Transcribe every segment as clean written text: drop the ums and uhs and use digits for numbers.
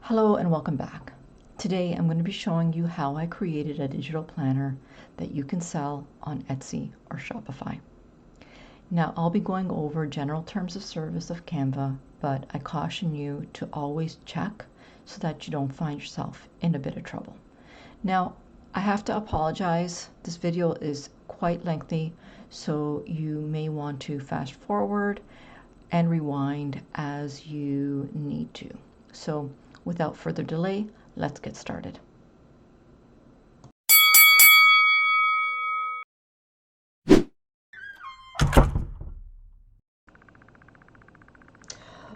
Hello and welcome back. Today I'm going to be showing you how I created a digital planner that you can sell on Etsy or Shopify. Now I'll be going over general terms of service of Canva, but I caution you to always check so that you don't find yourself in a bit of trouble. Now I have to apologize, this video is quite lengthy, so you may want to fast forward and rewind as you need to. So without further delay, let's get started.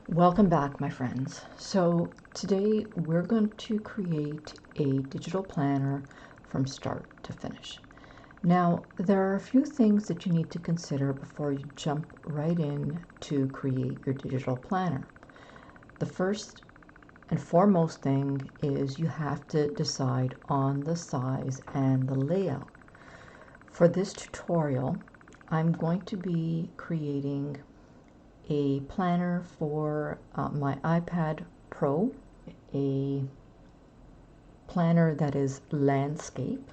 Welcome back, my friends. So today we're going to create a digital planner from start to finish. Now, there are a few things that you need to consider before you jump right in to create your digital planner. The first and foremost thing is you have to decide on the size and the layout. For this tutorial, I'm going to be creating a planner for my iPad Pro, a planner that is landscape,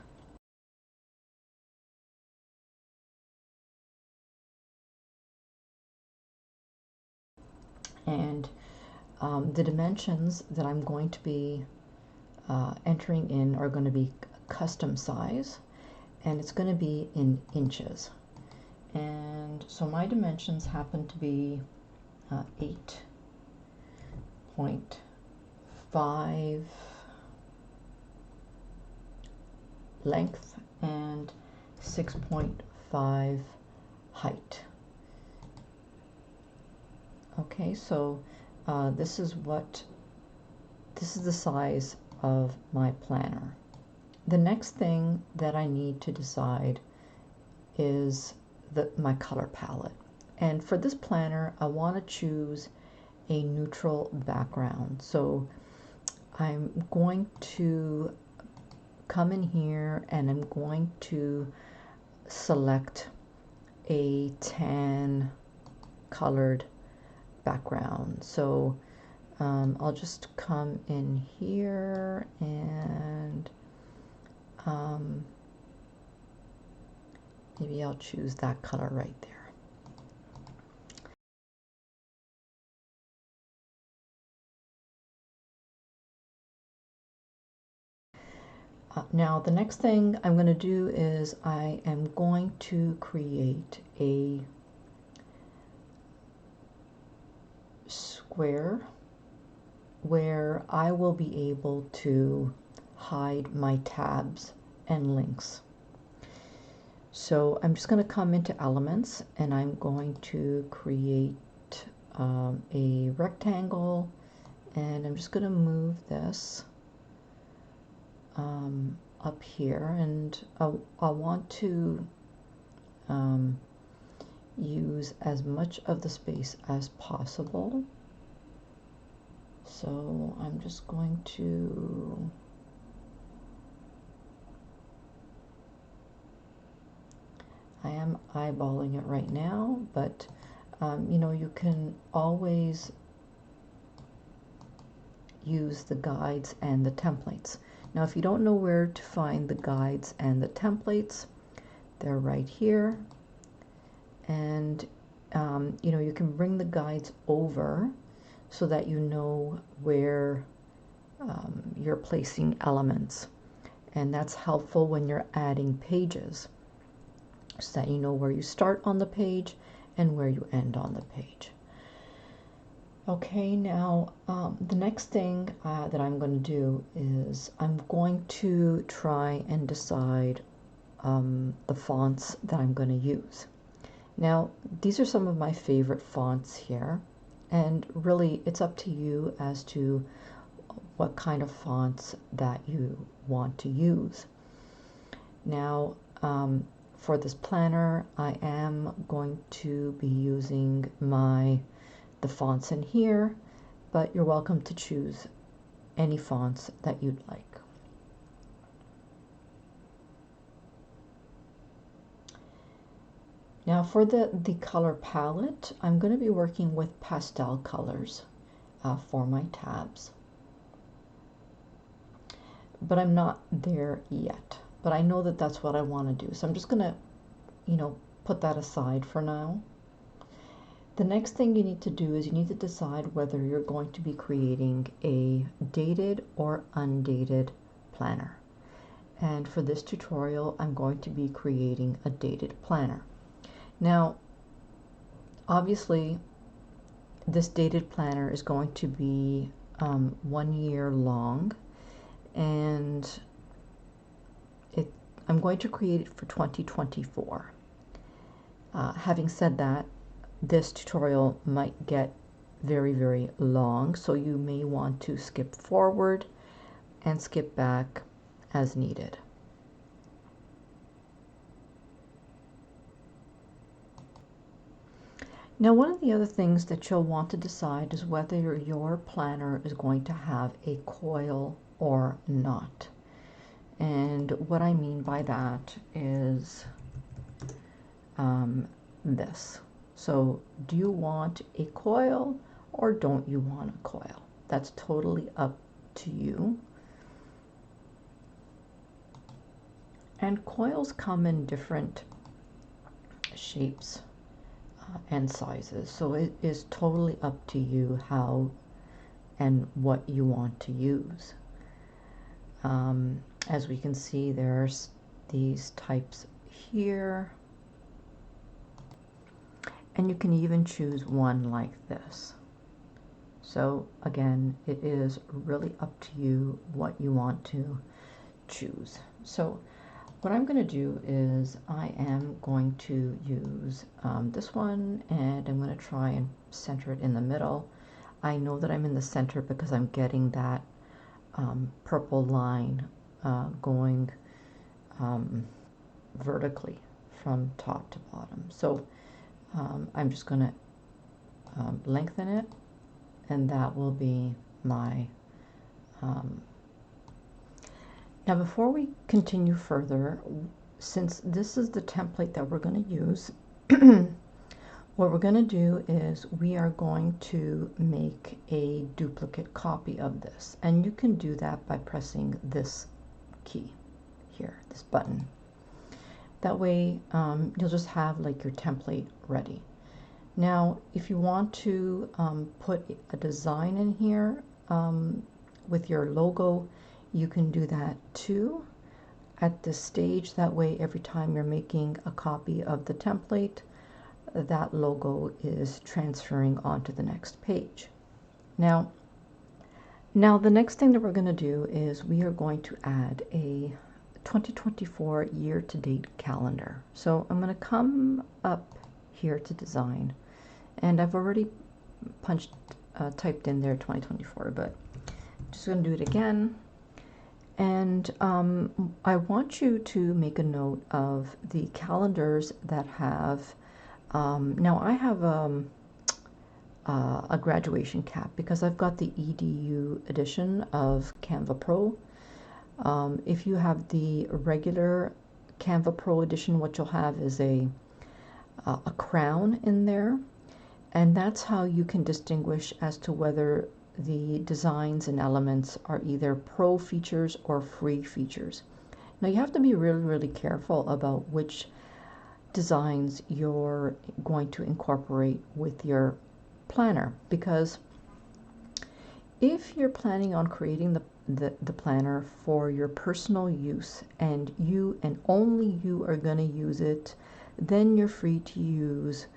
and the dimensions that I'm going to be entering in are going to be custom size, and it's going to be in inches. And so my dimensions happen to be 8.5 length and 6.5 height. Okay, so this is the size of my planner. The next thing that I need to decide is my color palette. And for this planner, I want to choose a neutral background. So I'm going to come in here and I'm going to select a tan colored background. So I'll just come in here and maybe I'll choose that color right there. Now the next thing I'm going to do is I am going to create a square where I will be able to hide my tabs and links. So I'm just going to come into elements and I'm going to create a rectangle, and I'm just going to move this up here, and I want to use as much of the space as possible. So I'm just going to I am eyeballing it right now, but you know, you can always use the guides and the templates. Now, if you don't know where to find the guides and the templates, they're right here. And you know, you can bring the guides over so that you know where you're placing elements. And that's helpful when you're adding pages, so that you know where you start on the page and where you end on the page. Okay, now the next thing that I'm going to do is I'm going to try and decide the fonts that I'm going to use. Now, these are some of my favorite fonts here, and really it's up to you as to what kind of fonts that you want to use. Now, for this planner, I am going to be using the fonts in here, but you're welcome to choose any fonts that you'd like. Now for the color palette, I'm going to be working with pastel colors for my tabs. but I'm not there yet. But I know that that's what I want to do. So I'm just going to, put that aside for now. The next thing you need to do is you need to decide whether you're going to be creating a dated or undated planner. And for this tutorial, I'm going to be creating a dated planner. Now, obviously, this dated planner is going to be 1 year long, and I'm going to create it for 2024. Having said that, this tutorial might get very, very long, so you may want to skip forward and skip back as needed. Now, one of the other things that you'll want to decide is whether your planner is going to have a coil or not. And what I mean by that is this. So, do you want a coil or don't you want a coil? That's totally up to you. And coils come in different shapes and sizes, so it is totally up to you how and what you want to use. As we can see, there's these types here, and you can even choose one like this. So again, it is really up to you what you want to choose. So what I'm going to do is I am going to use this one, and I'm going to try and center it in the middle. I know that I'm in the center because I'm getting that purple line going vertically from top to bottom. So I'm just going to lengthen it, and that will be my now, before we continue further, since this is the template that we're going to use, what we're going to do is we are going to make a duplicate copy of this. And you can do that by pressing this key here, this button. That way, you'll just have like your template ready. Now, if you want to put a design in here with your logo, you can do that too at this stage. That way, every time you're making a copy of the template, that logo is transferring onto the next page. Now the next thing that we're going to do is we are going to add a 2024 year-to-date calendar. So I'm going to come up here to design, and I've already typed in there 2024, but I'm just going to do it again. And I want you to make a note of the calendars that have, now I have a graduation cap because I've got the EDU edition of Canva Pro. If you have the regular Canva Pro edition, what you'll have is a crown in there, and that's how you can distinguish as to whether the designs and elements are either pro features or free features. Now you have to be really, really careful about which designs you're going to incorporate with your planner, because if you're planning on creating the planner for your personal use and you and only you are going to use it, then you're free to use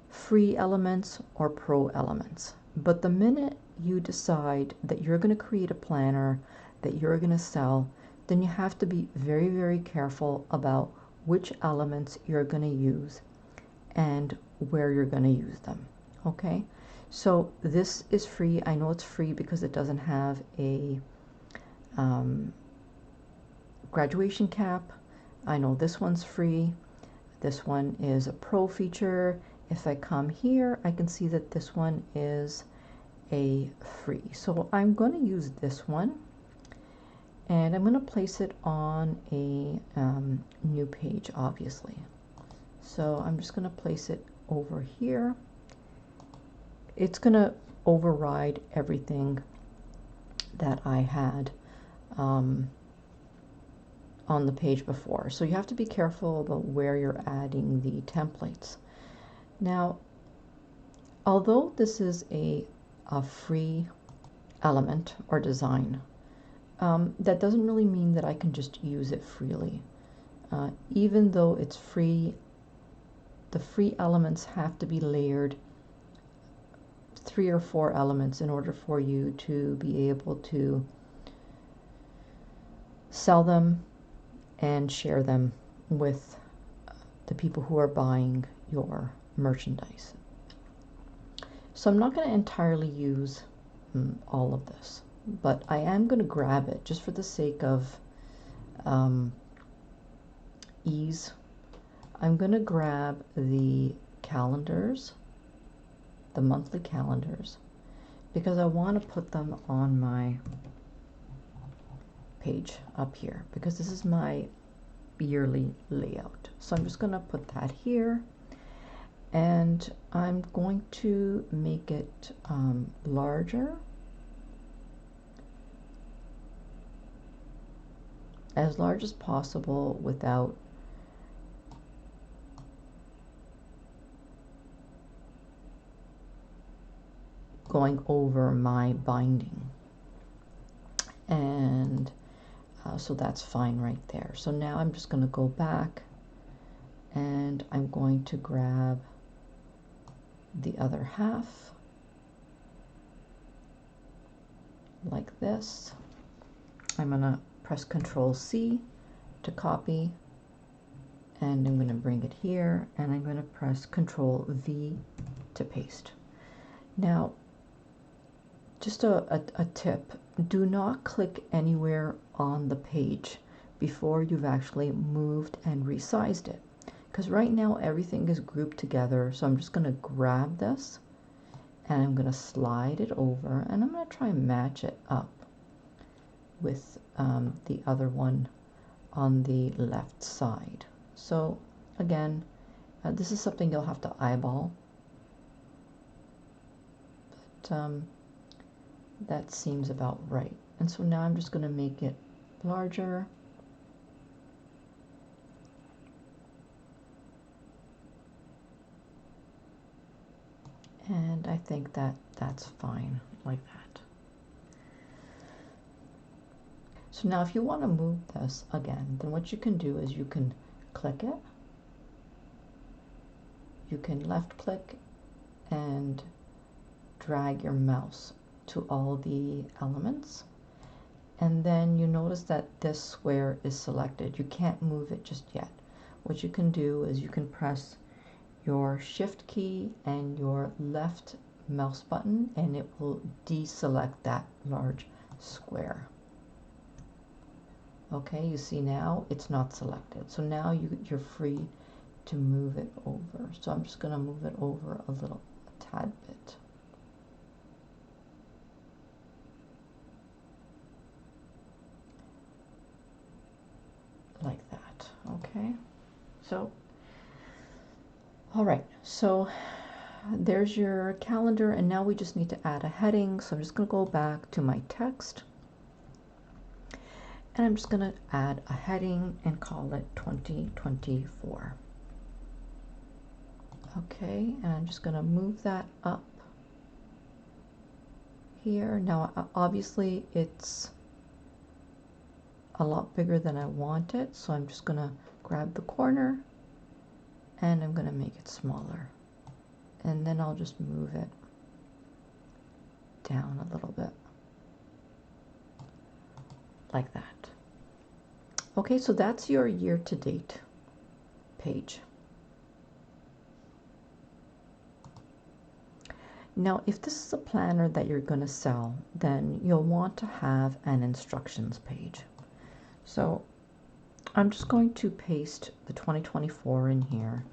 free elements or pro elements. But the minute you decide that you're going to create a planner that you're going to sell, then you have to be very, very careful about which elements you're going to use and where you're going to use them. Okay, so this is free. I know it's free because it doesn't have a graduation cap. I know this one's free. This one is a pro feature. If I come here, I can see that this one is a free. So I'm going to use this one, and I'm going to place it on a new page, obviously. So I'm just going to place it over here. It's going to override everything that I had on the page before. So you have to be careful about where you're adding the templates. Now, although this is a free element or design, that doesn't really mean that I can just use it freely. Even though it's free, the free elements have to be layered 3 or 4 elements in order for you to be able to sell them and share them with the people who are buying your merchandise. So I'm not going to entirely use all of this, but I am going to grab it just for the sake of ease. I'm going to grab the calendars, the monthly calendars, because I want to put them on my page up here, because this is my yearly layout. So I'm just going to put that here, and I'm going to make it larger, as large as possible without going over my binding. And so that's fine right there. So now I'm just going to go back and I'm going to grab the other half like this. I'm going to press Control C to copy, and I'm going to bring it here, and I'm going to press Control V to paste. Now, just a tip, do not click anywhere on the page before you've actually moved and resized it, because right now everything is grouped together. So I'm just going to grab this and I'm going to slide it over, and I'm going to try and match it up with the other one on the left side. So again, this is something you'll have to eyeball, but that seems about right. And so now I'm just going to make it larger. And I think that that's fine like that. So now if you want to move this again, then what you can do is you can click it. You can left click and drag your mouse to all the elements, and then you notice that this square is selected. You can't move it just yet. What you can do is you can press your shift key and your left mouse button, and it will deselect that large square. Okay, you see now it's not selected. So now you're free to move it over. So I'm just going to move it over a tad bit. Like that. Okay, so all right, so there's your calendar, and now we just need to add a heading. So I'm just going to go back to my text, and I'm just going to add a heading and call it 2024. Okay, and I'm just going to move that up here. Now obviously it's a lot bigger than I want it, so I'm just going to grab the corner and I'm going to make it smaller, and then I'll just move it down a little bit like that. Okay, so that's your year-to-date page. Now, if this is a planner that you're going to sell, then you'll want to have an instructions page. So I'm just going to paste the 2024 in here,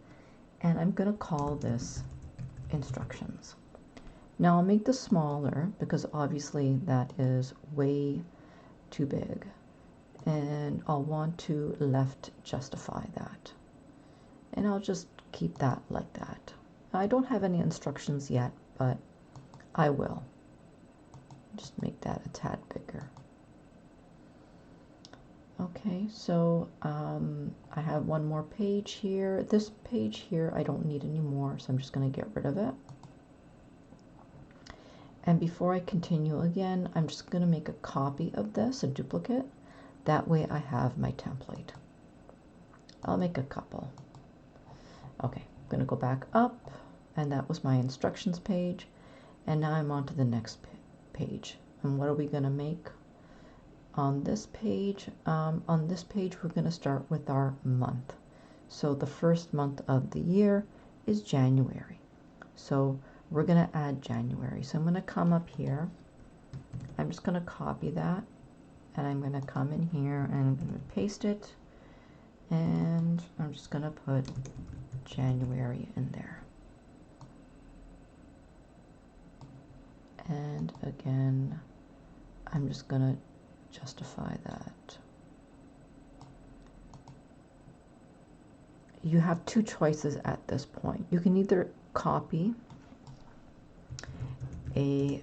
and I'm going to call this instructions. Now I'll make this smaller because obviously that is way too big, and I'll want to left justify that, and I'll just keep that like that. I don't have any instructions yet, but I will just make that a tad bigger. Okay. Okay, so I have one more page here. This page here I don't need anymore, so I'm just going to get rid of it. And before I continue again, I'm just going to make a copy of this, a duplicate. That way I have my template. I'll make a couple. Okay, I'm going to go back up, and that was my instructions page. And now I'm on to the next page. And what are we going to make on this page? On this page, we're going to start with our month. So the first month of the year is January. So we're going to add January. So I'm going to come up here. I'm just going to copy that. And I'm going to come in here and I'm going to paste it. And I'm just going to put January in there. And again, I'm just going to justify that. You have two choices at this point. You can either copy a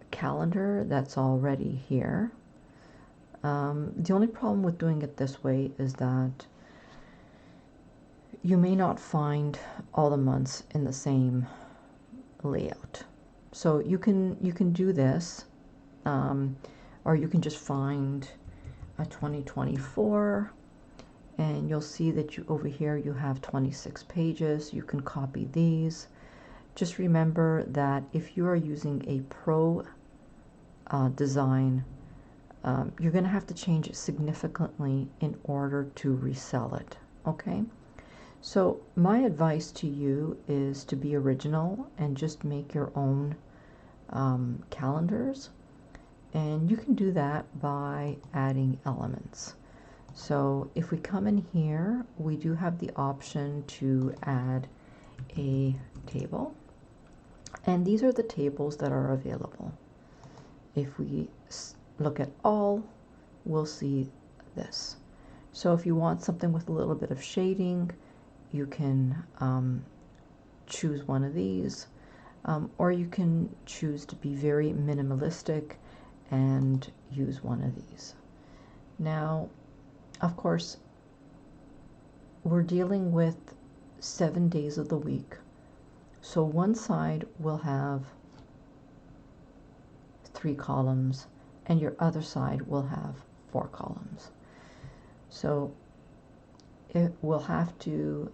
calendar that's already here. The only problem with doing it this way is that you may not find all the months in the same layout. So you can do this, or you can just find a 2024, and you'll see that over here you have 26 pages. You can copy these. Just remember that if you are using a pro design, you're going to have to change it significantly in order to resell it. Okay? So my advice to you is to be original and just make your own calendars. And you can do that by adding elements. So if we come in here, we do have the option to add a table. And these are the tables that are available. If we look at all, we'll see this. So if you want something with a little bit of shading, you can choose one of these, or you can choose to be very minimalistic and use one of these. Now, of course, we're dealing with 7 days of the week. So one side will have 3 columns, and your other side will have 4 columns. So it will have to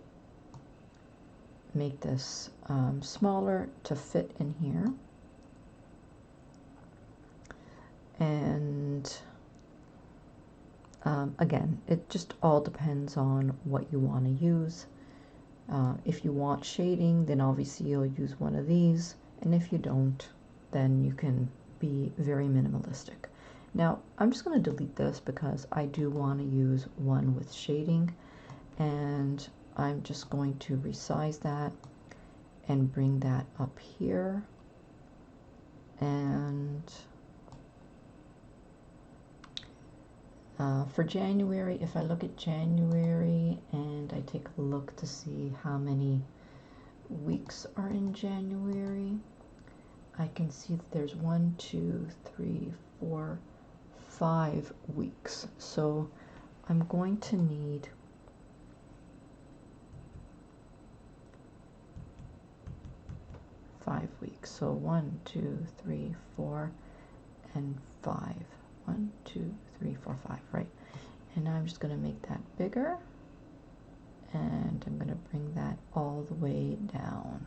make this smaller to fit in here. And again, it just all depends on what you want to use. If you want shading, then obviously you'll use one of these. And if you don't, then you can be very minimalistic. Now, I'm just going to delete this because I do want to use one with shading. And I'm just going to resize that and bring that up here. And for January, if I look at January and I take a look to see how many weeks are in January, I can see that there's 1, 2, 3, 4, 5 weeks. So I'm going to need 5 weeks. So 1, 2, 3, 4, and 5. 1, 2, 3, 4, 5, right? And now I'm just going to make that bigger, and I'm going to bring that all the way down.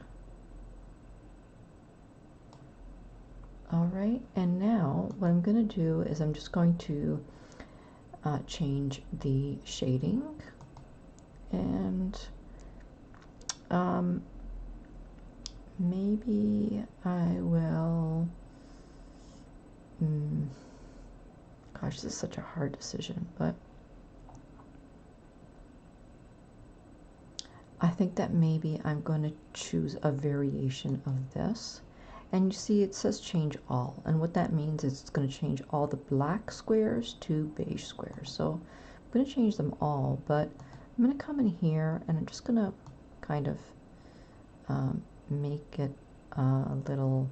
All right, and now what I'm going to do is I'm just going to change the shading, and maybe I will, gosh, this is such a hard decision, but I think that maybe I'm going to choose a variation of this. And you see it says change all, and what that means is it's going to change all the black squares to beige squares. So I'm going to change them all, but I'm going to come in here and I'm just going to kind of make it a little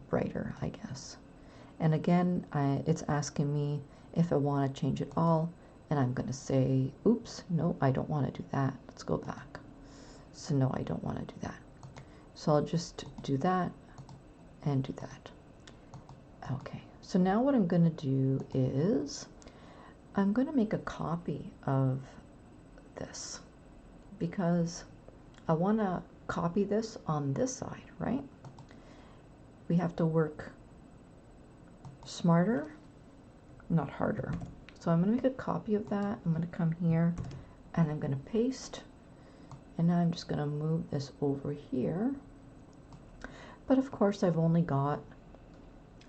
brighter, I guess. And again, it's asking me if I want to change it all, and I'm going to say, oops, no, I don't want to do that. Let's go back. So no, I don't want to do that. So I'll just do that and do that. Okay, so now what I'm going to do is I'm going to make a copy of this because I want to copy this on this side, right? We have to work smarter, not harder. So I'm going to make a copy of that. I'm going to come here and I'm going to paste, and now I'm just going to move this over here. But of course I've only got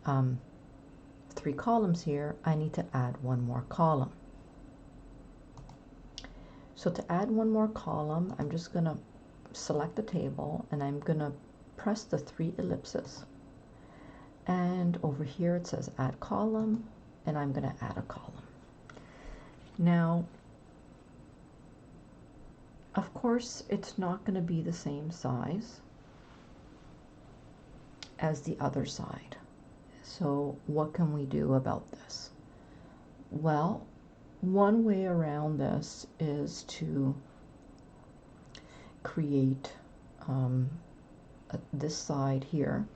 3 columns here. I need to add one more column. So to add one more column, I'm just going to select the table and I'm going to press the 3 ellipses. And over here it says add column, and I'm going to add a column. Now, of course, it's not going to be the same size as the other side. So what can we do about this? Well, one way around this is to create this side here,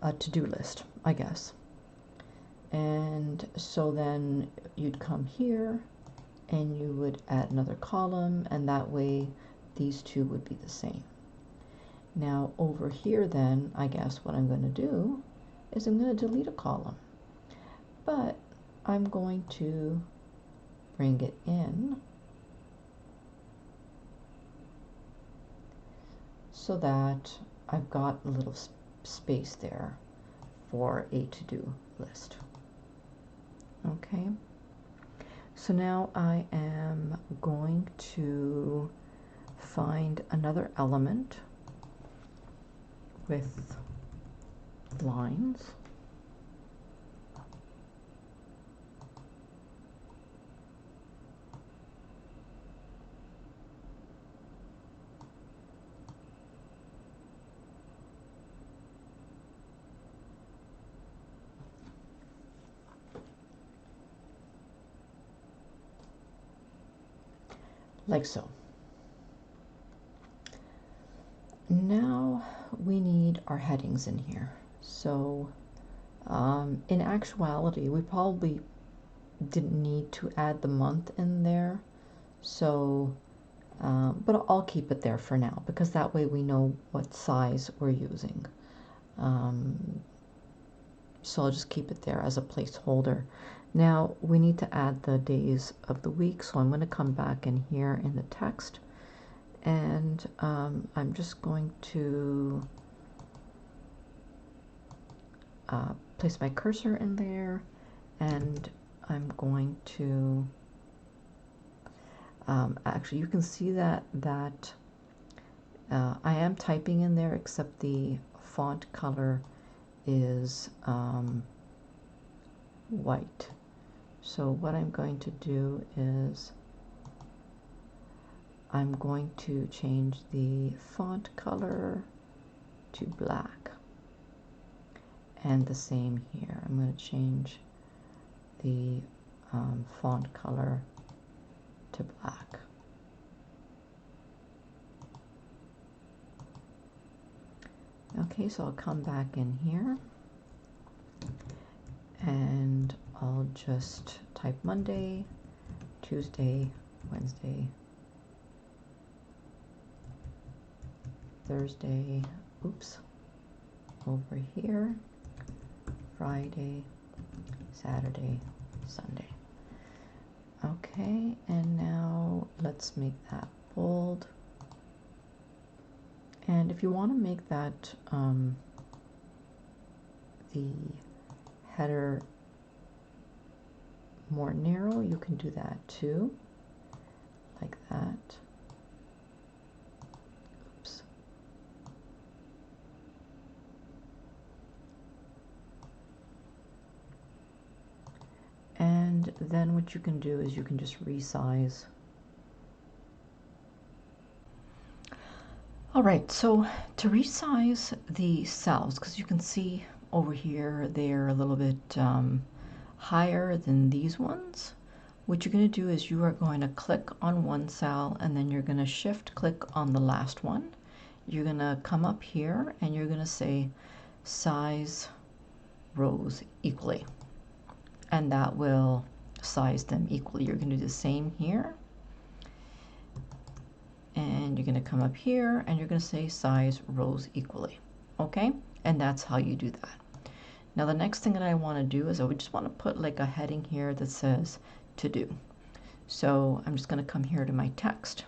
a to-do list, I guess. And so then you'd come here and you would add another column, and that way these two would be the same. Now over here then, I guess what I'm going to do is I'm going to delete a column, but I'm going to bring it in so that I've got a little space there for a to-do list. Okay, so now I am going to find another element with lines. Like so. Now we need our headings in here. So in actuality, we probably didn't need to add the month in there. So, but I'll keep it there for now because that way we know what size we're using. So I'll just keep it there as a placeholder. Now we need to add the days of the week, so I'm going to come back in here in the text, and I'm just going to place my cursor in there, and I'm going to actually you can see that I am typing in there, except the font color is white. So what I'm going to do is I'm going to change the font color to black, and the same here. I'm going to change the font color to black. Okay, so I'll come back in here and I'll just type Monday, Tuesday, Wednesday, Thursday, oops, over here, Friday, Saturday, Sunday. Okay, and now let's make that bold. And if you want to make that the header more narrow, you can do that too, like that. Oops. And then what you can do is you can just resize. All right, so to resize the cells, because you can see over here, they're a little bit higher than these ones. What you're going to do is you are going to click on one cell and then you're going to shift click on the last one. You're going to come up here and you're going to say size rows equally, and that will size them equally. You're going to do the same here, and you're going to come up here and you're going to say size rows equally. Okay, and that's how you do that. Now the next thing that I want to do is I would just want to put like a heading here that says to do. So I'm just going to come here to my text,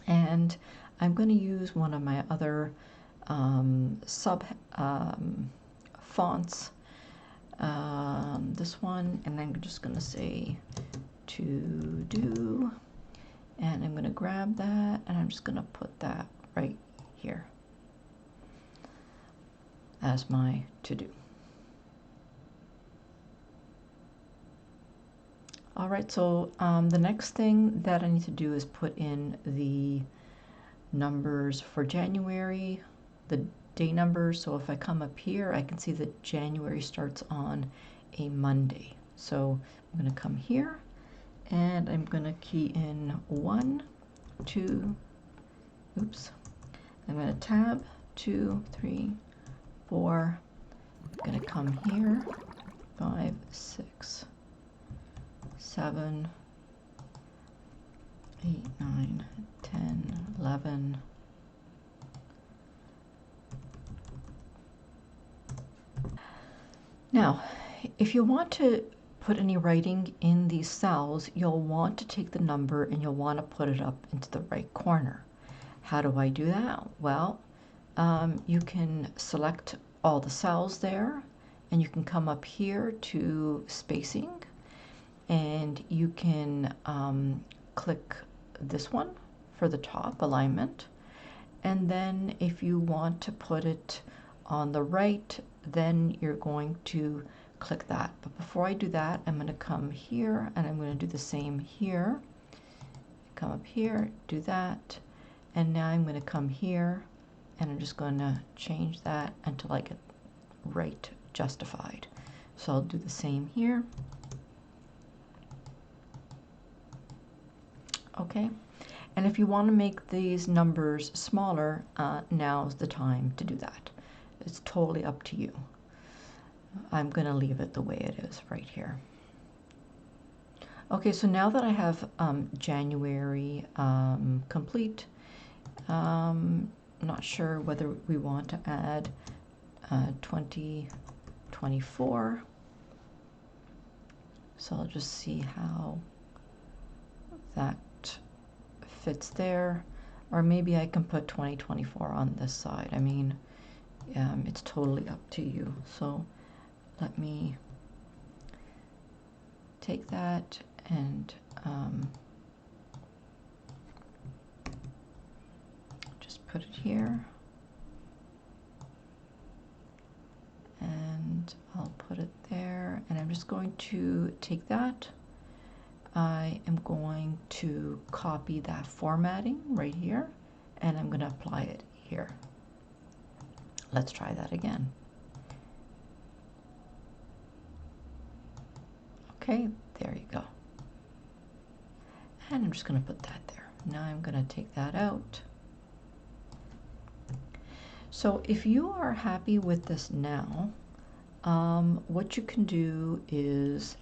and I'm going to use one of my other fonts, this one, and I'm just going to say to do, and I'm going to grab that and I'm just going to put that right here as my to do. All right, so the next thing that I need to do is put in the numbers for January, the day numbers. So if I come up here, I can see that January starts on a Monday. So I'm going to come here and I'm going to key in 1, 2, oops. I'm going to tab 2, 3, 4. I'm going to come here 5, 6, 7, 8, 9, 10, 11. Now, if you want to put any writing in these cells, you'll want to take the number and you'll want to put it up into the right corner. How do I do that? Well, you can select all the cells there, and you can come up here to spacing, and you can click this one for the top alignment, and then if you want to put it on the right, then you're going to click that. But before I do that, I'm going to come here and I'm going to do the same here. Come up here, do that, and now I'm going to come here and I'm just going to change that until I get right justified. So I'll do the same here. Okay, and if you want to make these numbers smaller, now's the time to do that. It's totally up to you. I'm going to leave it the way it is right here. Okay, so now that I have January complete, not sure whether we want to add 2024. So I'll just see how that fits there, or maybe I can put 2024 on this side. I mean, it's totally up to you. So let me take that and just put it here, and I'll put it there, and I'm just going to take that. I am going to copy that formatting right here, and I'm going to apply it here. Let's try that again. Okay, there you go. And I'm just going to put that there. Now I'm going to take that out. So if you are happy with this now, what you can do is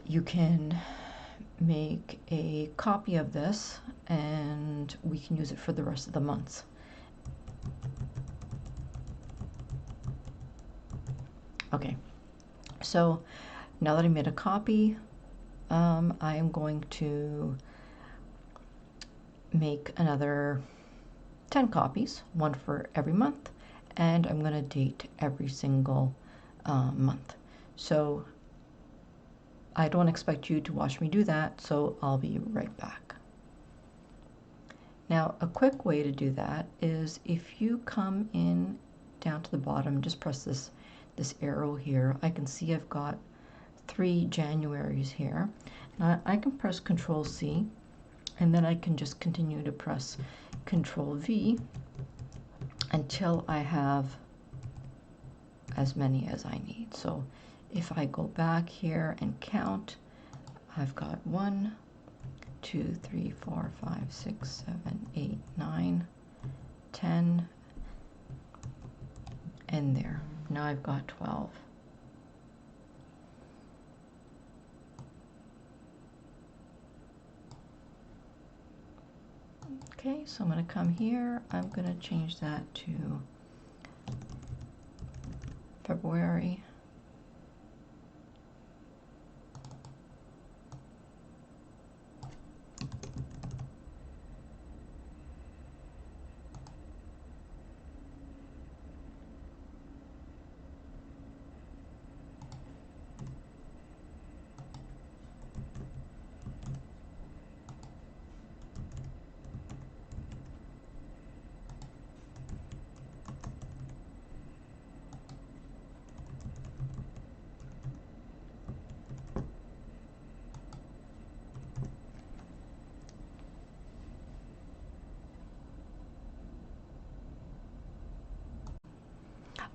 you can make a copy of this and we can use it for the rest of the months. Okay, so now that I made a copy, I am going to make another 10 copies, one for every month, and I'm going to date every single month. So I don't expect you to watch me do that, so I'll be right back. Now, a quick way to do that is if you come in down to the bottom, just press this arrow here. I can see I've got 3 Januaries here. Now I can press Control C, and then I can just continue to press Control V until I have as many as I need. So if I go back here and count, I've got 1, 2, 3, 4, 5, 6, 7, 8, 9, 10, and there. Now I've got 12. Okay, so I'm going to come here. I'm going to change that to February.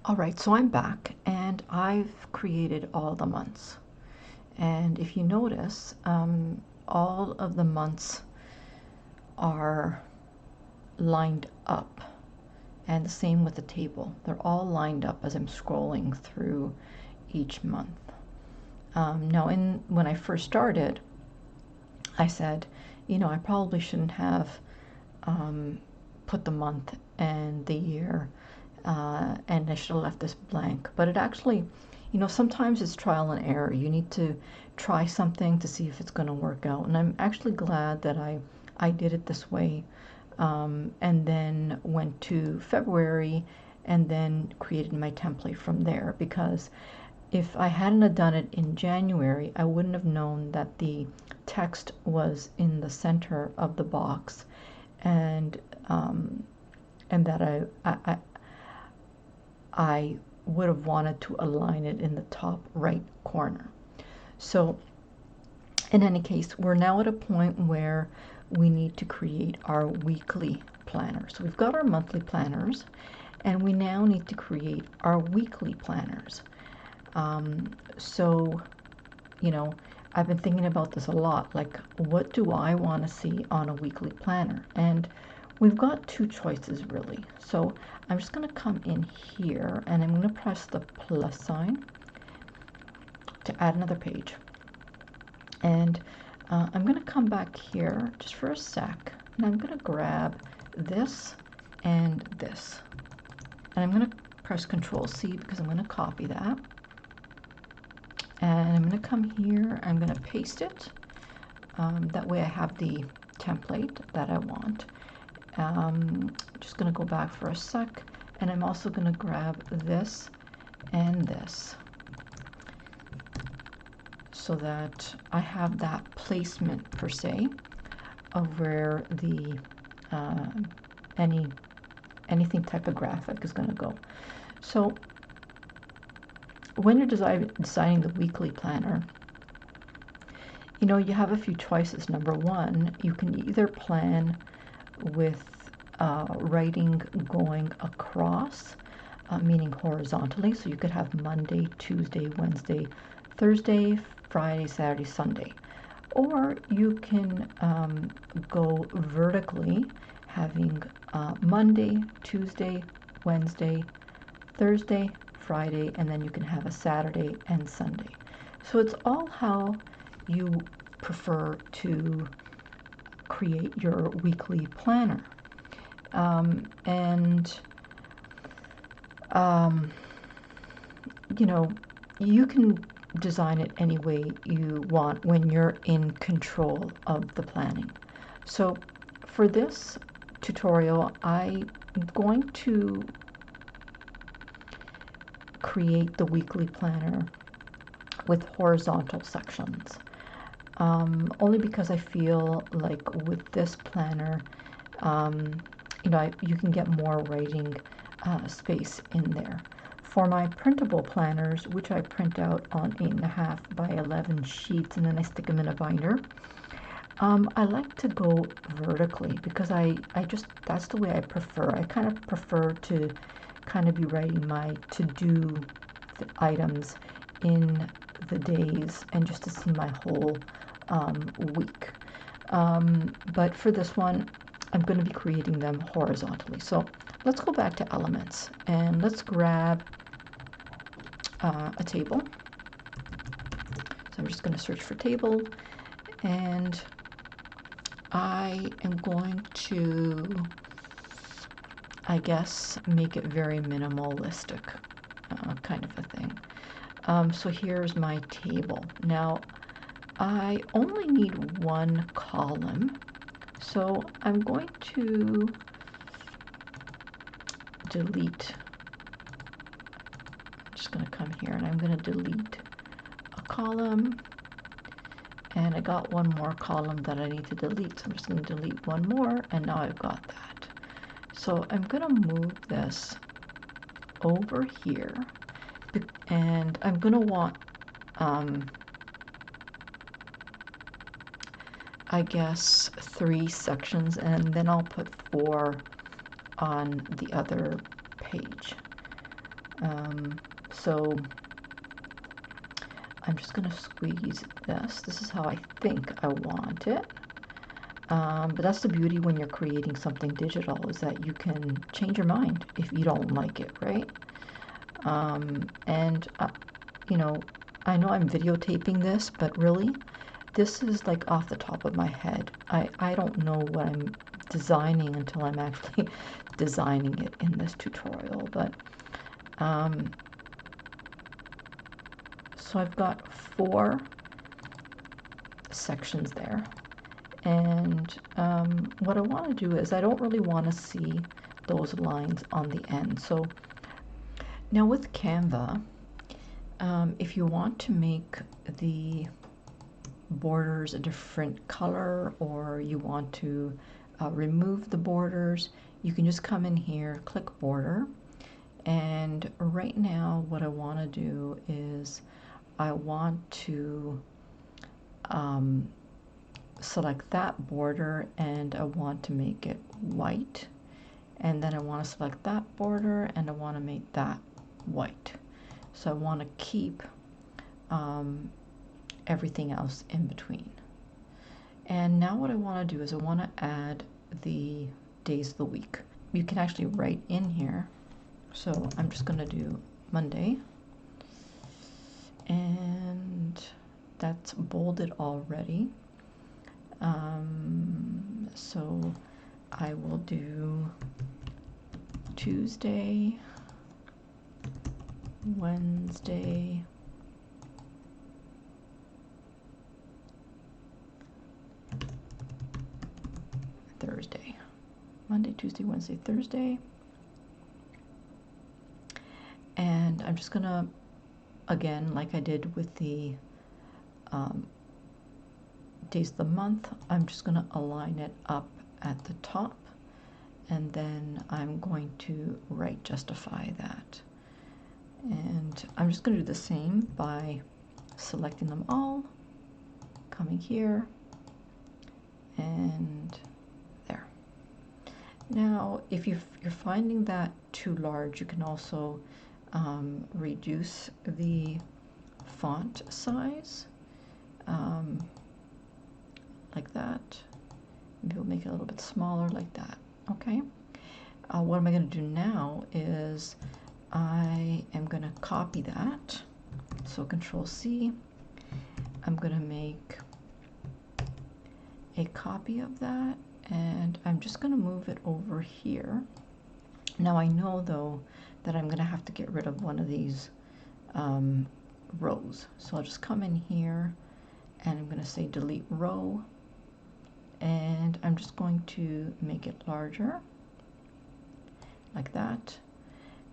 All right, so I'm back and I've created all the months. And if you notice, all of the months are lined up, and the same with the table. They're all lined up as I'm scrolling through each month. Now, when I first started, I said, I probably shouldn't have put the month and the year, and I should have left this blank. But it actually, sometimes it's trial and error. You need to try something to see if it's going to work out. And I'm actually glad that I did it this way, and then went to February and then created my template from there, because if I hadn't have done it in January, I wouldn't have known that the text was in the center of the box, and that I would have wanted to align it in the top right corner. So in any case, we're now at a point where we need to create our weekly planner. So we've got our monthly planners, and we now need to create our weekly planners. So, I've been thinking about this a lot, like, what do I want to see on a weekly planner? And we've got two choices, really. So I'm just going to come in here and I'm going to press the plus sign to add another page. And I'm going to come back here just for a sec, and I'm going to grab this and this. And I'm going to press Control C because I'm going to copy that. And I'm going to come here, I'm going to paste it. That way I have the template that I want. Just going to go back for a sec, and I'm also going to grab this and this so that I have that placement per se of where the anything typographic is going to go. So when you're designing the weekly planner, you have a few choices. Number one, you can either plan with writing going across, meaning horizontally. So you could have Monday, Tuesday, Wednesday, Thursday, Friday, Saturday, Sunday. Or you can go vertically, having Monday, Tuesday, Wednesday, Thursday, Friday, and then you can have a Saturday and Sunday. So it's all how you prefer to create your weekly planner. You can design it any way you want when you're in control of the planning. So for this tutorial, I'm going to create the weekly planner with horizontal sections, only because I feel like with this planner, you can get more writing space in there. For my printable planners, which I print out on 8.5 by 11 sheets and then I stick them in a binder, I like to go vertically because that's the way I prefer. I kind of prefer to kind of be writing my to-do items in the days and just to see my whole week. But for this one, I'm going to be creating them horizontally. So let's go back to elements and let's grab a table. So I'm just going to search for table, and I am going to, I guess, make it very minimalistic, kind of a thing. So here's my table. Now, I only need one column, so I'm going to delete. I'm just going to come here and I'm going to delete a column, and I got one more column that I need to delete, so I'm just going to delete one more, and now I've got that. So I'm going to move this over here, and I'm going to want I guess 3 sections, and then I'll put 4 on the other page. So I'm just going to squeeze this. This is how I think I want it. But that's the beauty when you're creating something digital, is that you can change your mind if you don't like it, right? You know, I know I'm videotaping this, but really, this is like off the top of my head. I don't know what I'm designing until I'm actually designing it in this tutorial. But so I've got 4 sections there. And what I want to do is I don't really want to see those lines on the end. So now with Canva, if you want to make the borders a different color, or you want to remove the borders, you can just come in here, click border, and right now what I want to do is I want to select that border, and I want to make it white, and then I want to select that border and I want to make that white. So I want to keep everything else in between. And now what I want to do is I want to add the days of the week. You can actually write in here. So I'm just going to do Monday, and that's bolded already. So I will do Tuesday, Wednesday, Thursday. Monday, Tuesday, Wednesday, Thursday. And I'm just gonna, again, like I did with the days of the month, I'm just gonna align it up at the top, and then I'm going to right justify that. And I'm just gonna do the same by selecting them all, coming here, and there. Now, if you're finding that too large, you can also reduce the font size, like that. Maybe we'll make it a little bit smaller, like that. Okay. What am I going to do now is I am going to copy that. So Control C. I'm going to make a copy of that, and I'm just going to move it over here. Now I know though that I'm going to have to get rid of one of these rows. So I'll just come in here and I'm going to say delete row, and I'm just going to make it larger like that,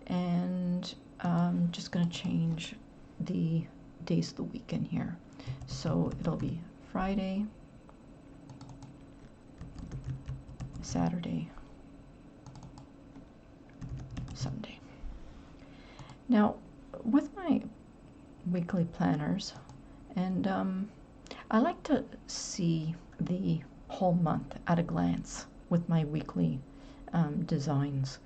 and I'm just going to change the days of the week in here. So it'll be Friday, Saturday, Sunday. Now with my weekly planners, and I like to see the whole month at a glance with my weekly designs.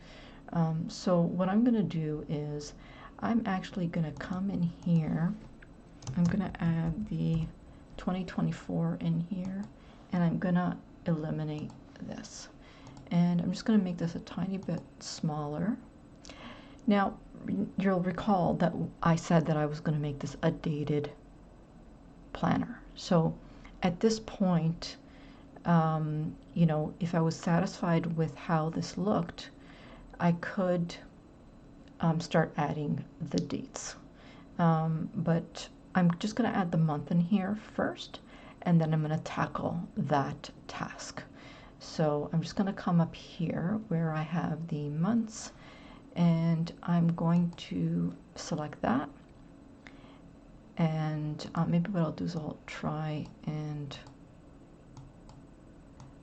So what I'm going to do is I'm actually going to come in here. I'm going to add the 2024 in here, and I'm going to eliminate this. And I'm just going to make this a tiny bit smaller. Now, you'll recall that I said that I was going to make this a dated planner. So at this point, you know, if I was satisfied with how this looked, I could start adding the dates. But I'm just going to add the month in here first, and then I'm going to tackle that task. So I'm just going to come up here where I have the months, and I'm going to select that. And maybe what I'll do is I'll try and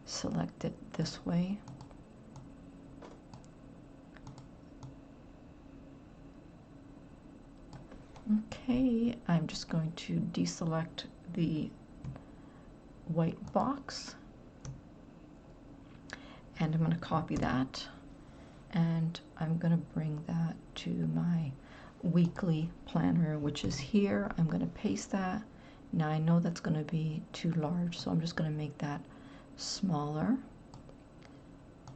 select it this way. Okay, I'm just going to deselect the white box, and I'm going to copy that, and I'm going to bring that to my weekly planner, which is here. I'm going to paste that. Now I know that's going to be too large, so I'm just going to make that smaller,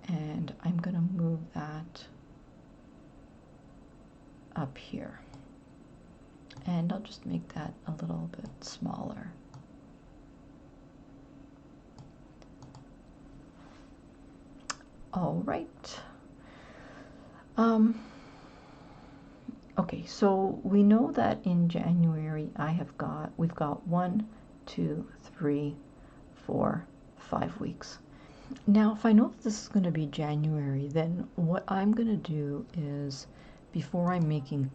and I'm going to move that up here, and I'll just make that a little bit smaller. All right. Okay, so we know that in January we've got 1, 2, 3, 4, 5 weeks. Now, if I know that this is going to be January, then what I'm going to do is, before I'm making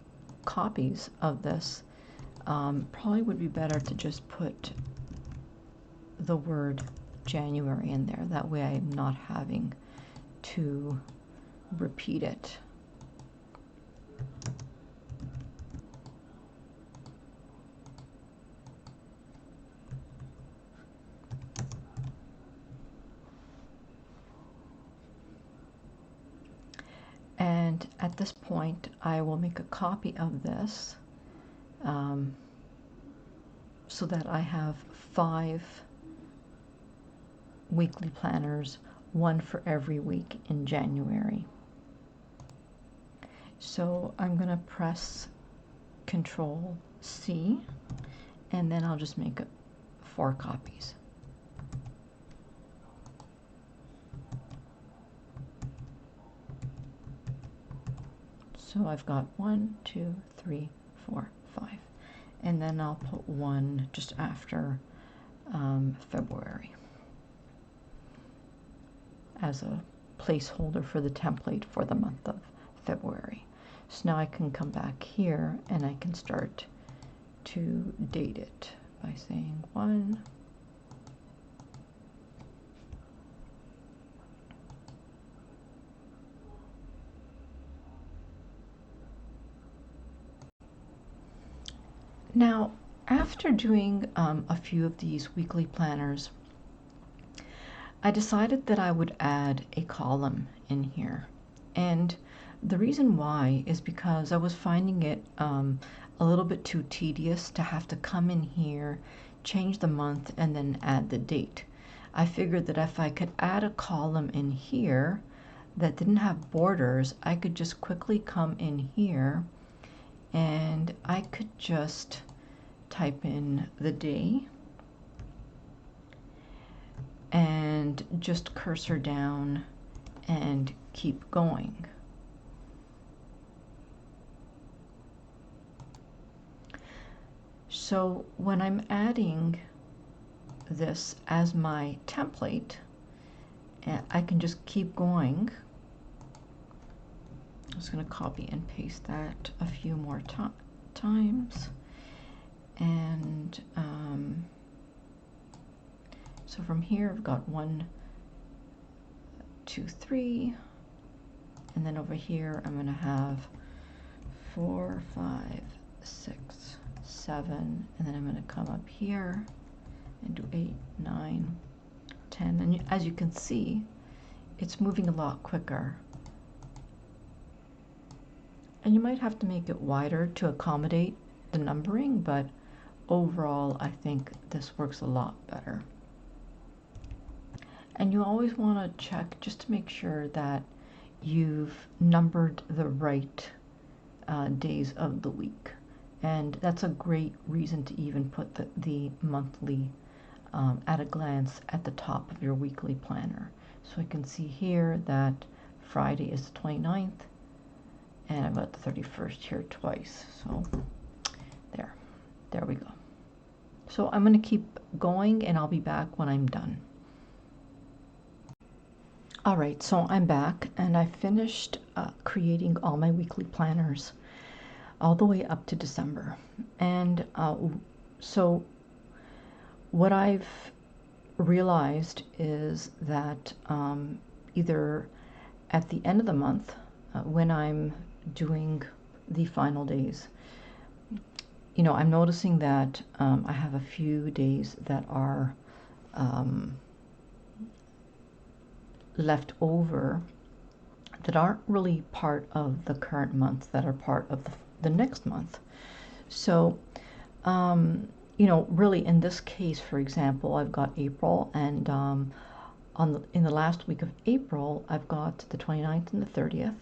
copies of this, probably would be better to just put the word January in there. That way I'm not having to repeat it. And at this point, I will make a copy of this so that I have 5 weekly planners, 1 for every week in January. So I'm going to press Control C, and then I'll just make 4 copies. So I've got 1, 2, 3, 4, 5. And then I'll put 1 just after February as a placeholder for the template for the month of February. So now I can come back here and I can start to date it by saying 1, Now, after doing a few of these weekly planners, I decided that I would add a column in here. And the reason why is because I was finding it a little bit too tedious to have to come in here, change the month, and then add the date. I figured that if I could add a column in here that didn't have borders, I could just quickly come in here and I could just type in the day and just cursor down and keep going. So when I'm adding this as my template, I can just keep going. I'm just going to copy and paste that a few more times. And so from here I've got 1, 2, 3, and then over here I'm going to have 4, 5, 6, 7, and then I'm going to come up here and do 8, 9, 10, and as you can see, it's moving a lot quicker And you might have to make it wider to accommodate the numbering, but overall I think this works a lot better. And you always want to check just to make sure that you've numbered the right days of the week. And that's a great reason to even put the monthly at a glance at the top of your weekly planner. So I can see here that Friday is the 29th, and I've got the 31st here twice. So there we go. So I'm going to keep going and I'll be back when I'm done. All right, so I'm back and I finished creating all my weekly planners all the way up to December. And so what I've realized is that either at the end of the month, when I'm doing the final days, I'm noticing that I have a few days that are left over that aren't really part of the current month, that are part of the next month. So, really in this case, for example, I've got April, and in the last week of April, I've got the 29th and the 30th,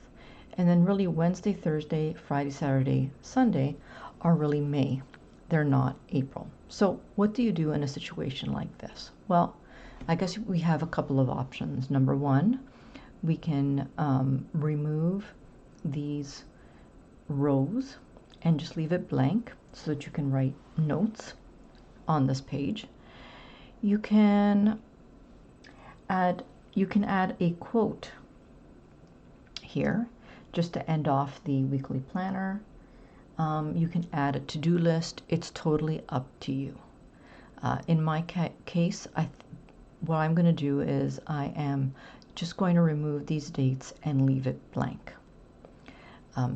and then really Wednesday, Thursday, Friday, Saturday, Sunday are really May. They're not April. So what do you do in a situation like this? Well, I guess we have a couple of options. Number one, we can remove these rows and just leave it blank so that you can write notes on this page. You can add a quote here just to end off the weekly planner. You can add a to-do list. It's totally up to you. In my case, what I'm going to do is I am just going to remove these dates and leave it blank.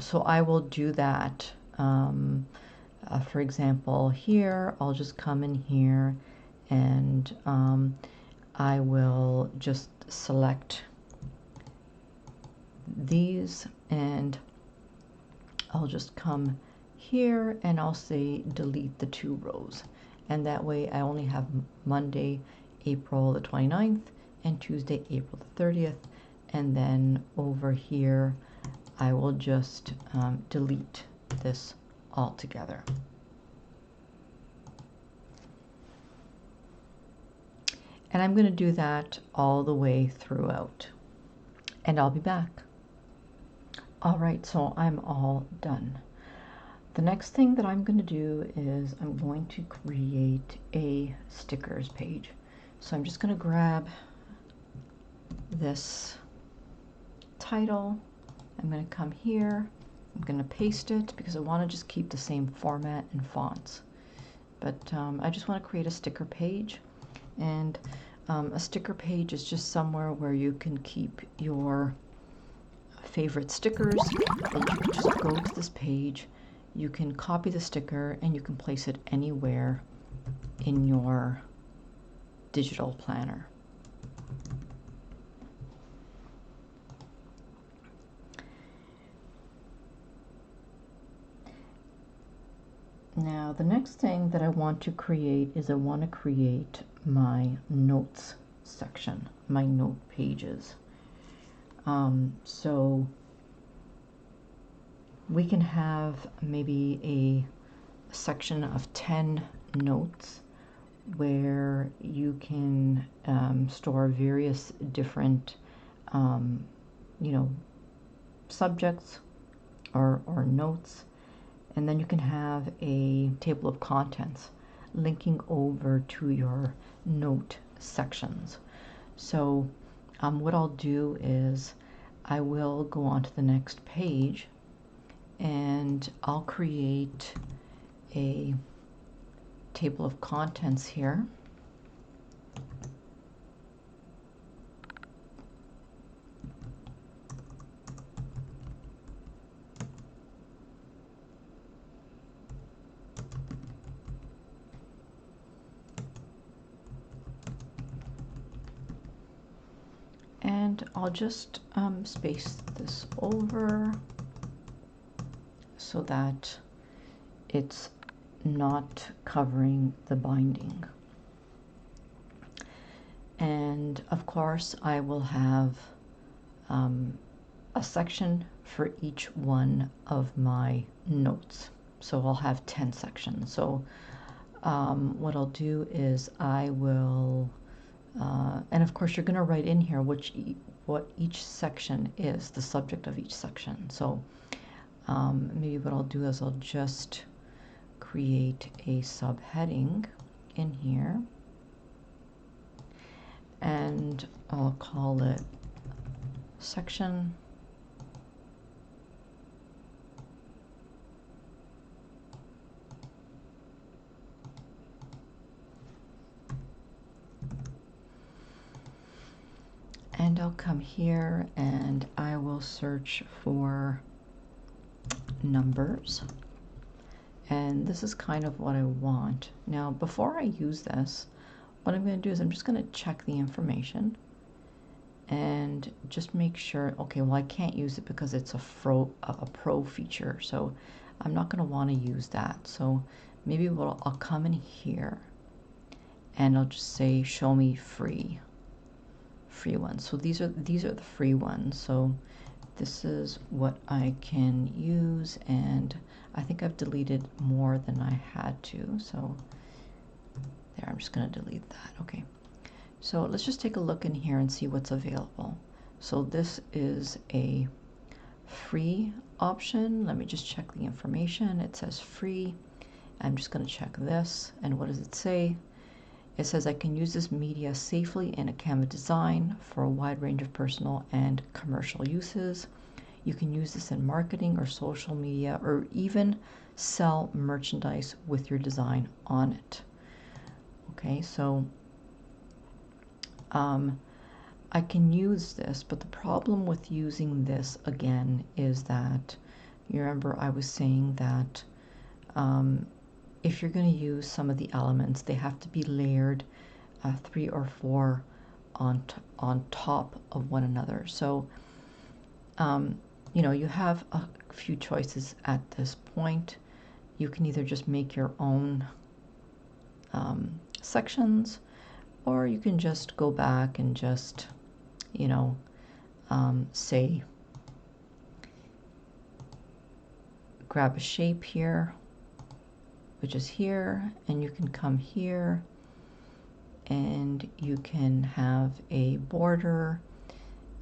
So I will do that. For example, here, I'll just come in here and I will just select these, and I'll just come here and I'll say delete the 2 rows. And that way I only have Monday, April the 29th and Tuesday, April the 30th. And then over here, I will just delete this altogether. And I'm going to do that all the way throughout. And I'll be back. All right, so I'm all done. The next thing that I'm going to do is I'm going to create a stickers page. So I'm just going to grab this title. I'm going to come here. I'm going to paste it because I want to just keep the same format and fonts. But I just want to create a sticker page. And a sticker page is just somewhere where you can keep your favorite stickers. And you can just go to this page. You can copy the sticker and you can place it anywhere in your digital planner. Now, the next thing that I want to create is I want to create my notes section, my note pages. So we can have maybe a section of 10 notes where you can store various different, subjects or notes. And then you can have a table of contents linking over to your note sections. So what I'll do is I will go on to the next page and I'll create a table of contents here. And I'll just space this over. so that it's not covering the binding. And of course, I will have a section for each one of my notes. So I'll have 10 sections. So what I'll do is I will, and of course you're going to write in here what each section is, the subject of each section. So maybe what I'll do is I'll just create a subheading in here, and I'll call it section and I'll come here and I will search for numbers, and this is kind of what I want. Now before I use this, what I'm going to do is I'm just going to check the information and just make sure, okay, well I can't use it because it's a pro feature, so I'm not going to want to use that. So maybe I'll come in here and I'll just say show me free ones. So these are the free ones. So this is what I can use, and I think I've deleted more than I had to. So there, I'm just going to delete that. Okay. So let's just take a look in here and see what's available. So this is a free option. Let me just check the information. It says free. I'm just going to check this. And what does it say? It says I can use this media safely in a Canva design for a wide range of personal and commercial uses. You can use this in marketing or social media, or even sell merchandise with your design on it. Okay, so I can use this, but the problem with using this again is that, you remember I was saying that if you're going to use some of the elements, they have to be layered 3 or 4 on top of one another. So you know, you have a few choices at this point. You can either just make your own sections, or you can just go back and just, you know, say, grab a shape here, which is here, and you can come here and you can have a border,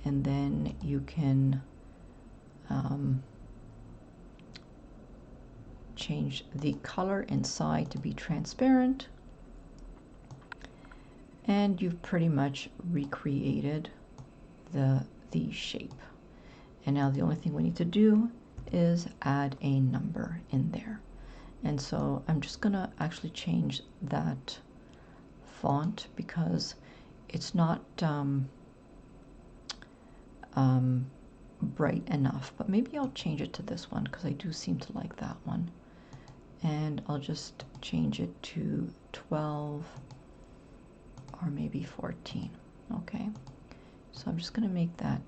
and then you can change the color inside to be transparent, and you've pretty much recreated the shape. And now the only thing we need to do is add a number in there. And so I'm just gonna actually change that font because it's not bright enough, but maybe I'll change it to this one because I do seem to like that one. And I'll just change it to 12 or maybe 14. Okay, so I'm just going to make that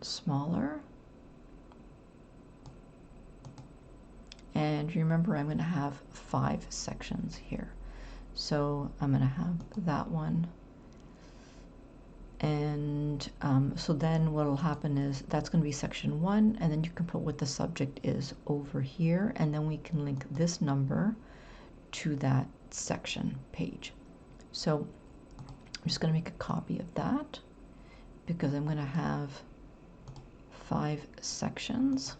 smaller. And remember, I'm going to have 5 sections here. So I'm going to have that one. And so then what will happen is that's going to be section 1, and then you can put what the subject is over here, and then we can link this number to that section page. So I'm just going to make a copy of that because I'm going to have 5 sections.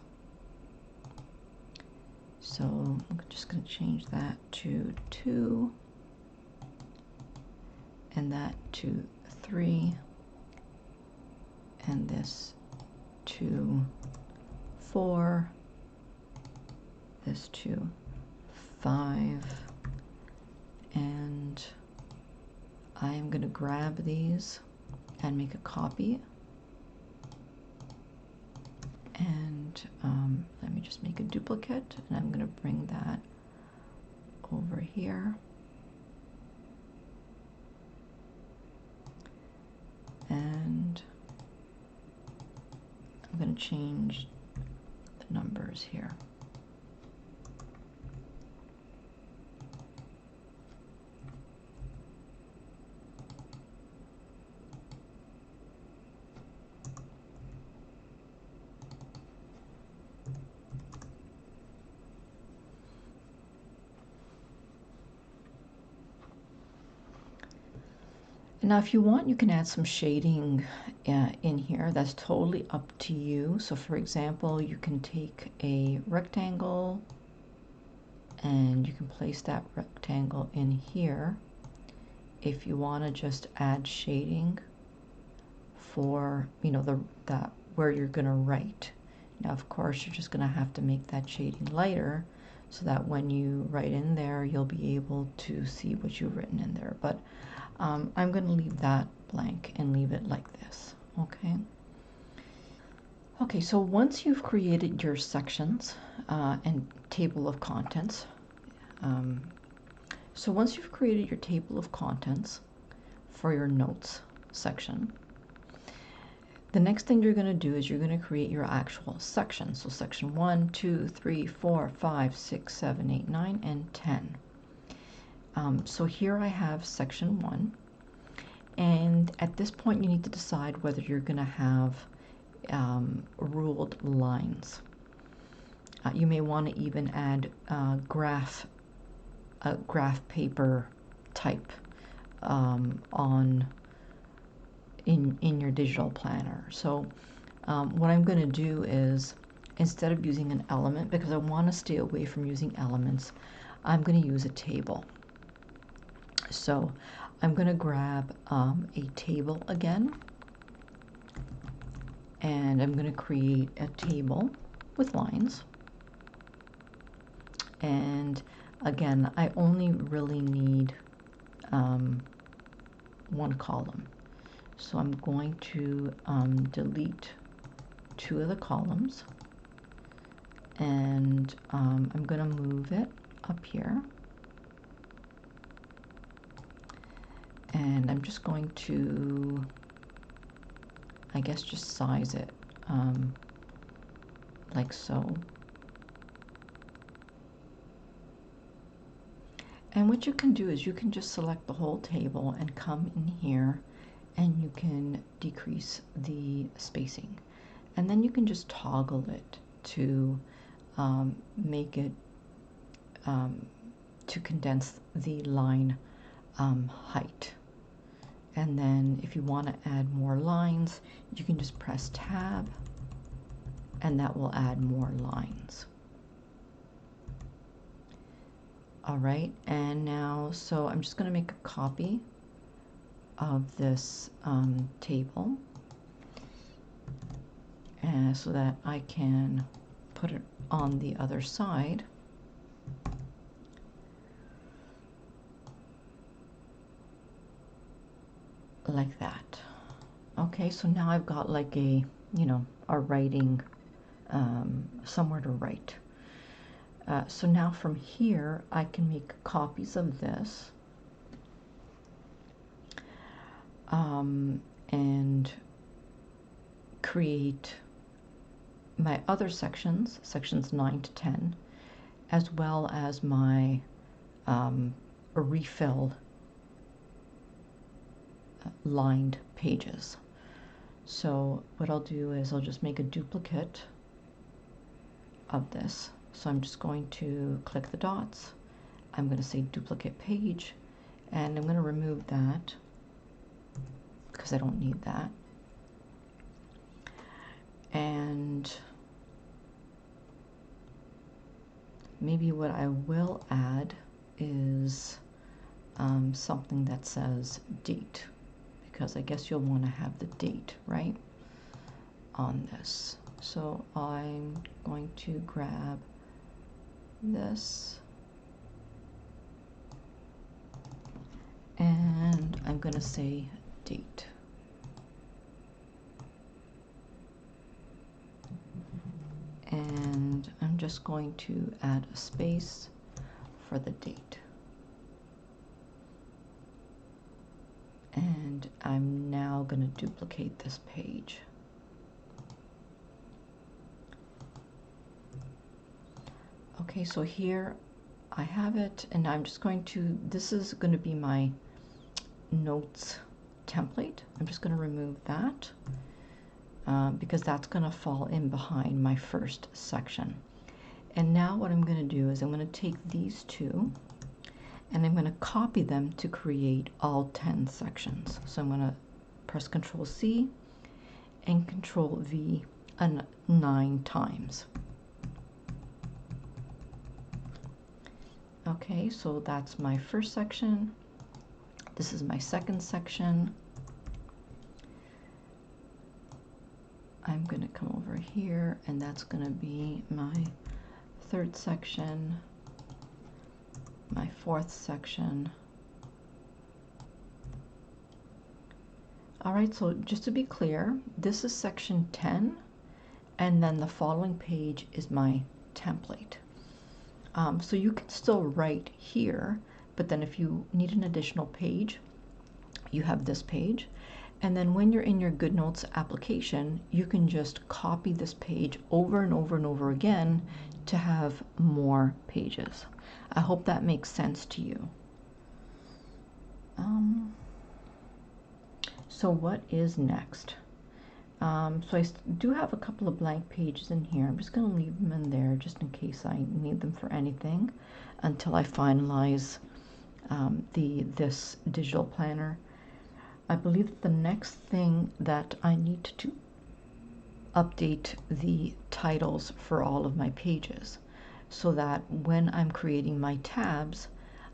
So I'm just going to change that to 2 and that to 3 and this to 4, this to 5, and I am going to grab these and make a copy, and let me just make a duplicate, and I'm going to bring that over here. And I'm going to change the numbers here. Now, if you want, you can add some shading in here. That's totally up to you. So for example, you can take a rectangle and you can place that rectangle in here if you want to just add shading for, you know, that where you're going to write. Now, of course, you're just going to have to make that shading lighter so that when you write in there, you'll be able to see what you've written in there. But I'm going to leave that blank and leave it like this, okay? Okay, so once you've created your sections and table of contents, so once you've created your table of contents for your notes section, the next thing you're going to do is you're going to create your actual section. So section 1, 2, 3, 4, 5, 6, 7, 8, 9, and 10. So here I have section 1, and at this point you need to decide whether you're going to have ruled lines. You may want to even add graph paper type in your digital planner. So what I'm going to do is, instead of using an element, because I want to stay away from using elements, I'm going to use a table. So I'm going to grab a table again, and I'm going to create a table with lines. And again, I only really need one column. So I'm going to delete 2 of the columns, and I'm going to move it up here. And I'm just going to, I guess, just size it like so. And what you can do is you can just select the whole table and come in here and you can decrease the spacing. And then you can just toggle it to make it, to condense the line height. And then if you want to add more lines, you can just press tab and that will add more lines. All right, and now, so I'm just going to make a copy of this table, and so that I can put it on the other side. Like that. Okay, so now I've got like a, you know, a writing, somewhere to write. So now from here, I can make copies of this and create my other sections, sections 9 to 10, as well as my refill lined pages. So what I'll do is I'll just make a duplicate of this. So I'm just going to click the dots. I'm going to say duplicate page, and I'm going to remove that because I don't need that. And maybe what I will add is something that says date, because I guess you'll want to have the date, right, on this. So I'm going to grab this and I'm going to say date. And I'm just going to add a space for the date. And I'm now going to duplicate this page. Okay, so here I have it, and I'm just going to, this is going to be my notes template. I'm just going to remove that because that's going to fall in behind my first section. And now what I'm going to do is I'm going to take these two and I'm going to copy them to create all 10 sections. So I'm going to press Control C and Control V 9 times. Okay, so that's my first section. This is my second section. I'm going to come over here, and that's going to be my third section, my fourth section. All right, so just to be clear, this is section 10, and then the following page is my template. So you can still write here, but then if you need an additional page, you have this page. And then when you're in your GoodNotes application, you can just copy this page over and over and over again to have more pages. I hope that makes sense to you. So what is next? So I do have a couple of blank pages in here. I'm just going to leave them in there just in case I need them for anything until I finalize this digital planner. I believe that the next thing that I need to update the titles for all of my pages so that when I'm creating my tabs,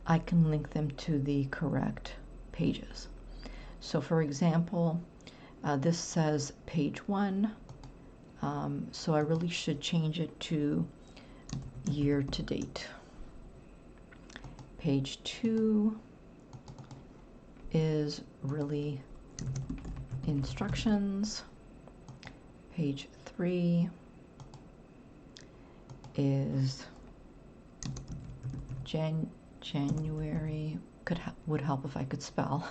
I can link them to the correct pages. So for example, this says page 1, so I really should change it to year to date. Page 2 is really instructions. Page 3 is January. Would help if I could spell.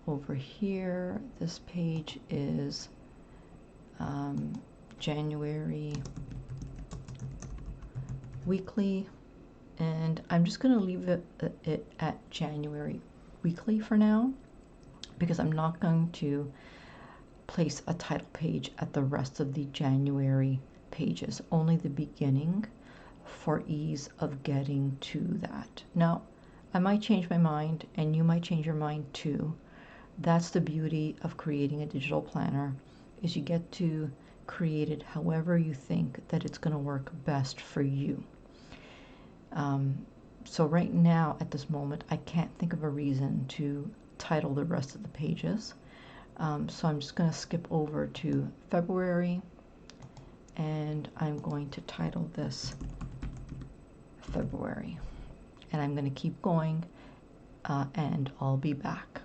Over here, this page is January weekly, and I'm just going to leave it at January weekly for now, because I'm not going to place a title page at the rest of the January pages, only the beginning, for ease of getting to that. Now, I might change my mind, and you might change your mind too. That's the beauty of creating a digital planner, is you get to create it however you think that it's going to work best for you. So right now, at this moment, I can't think of a reason to title the rest of the pages. So I'm just going to skip over to February, and I'm going to title this February. And I'm going to keep going, and I'll be back.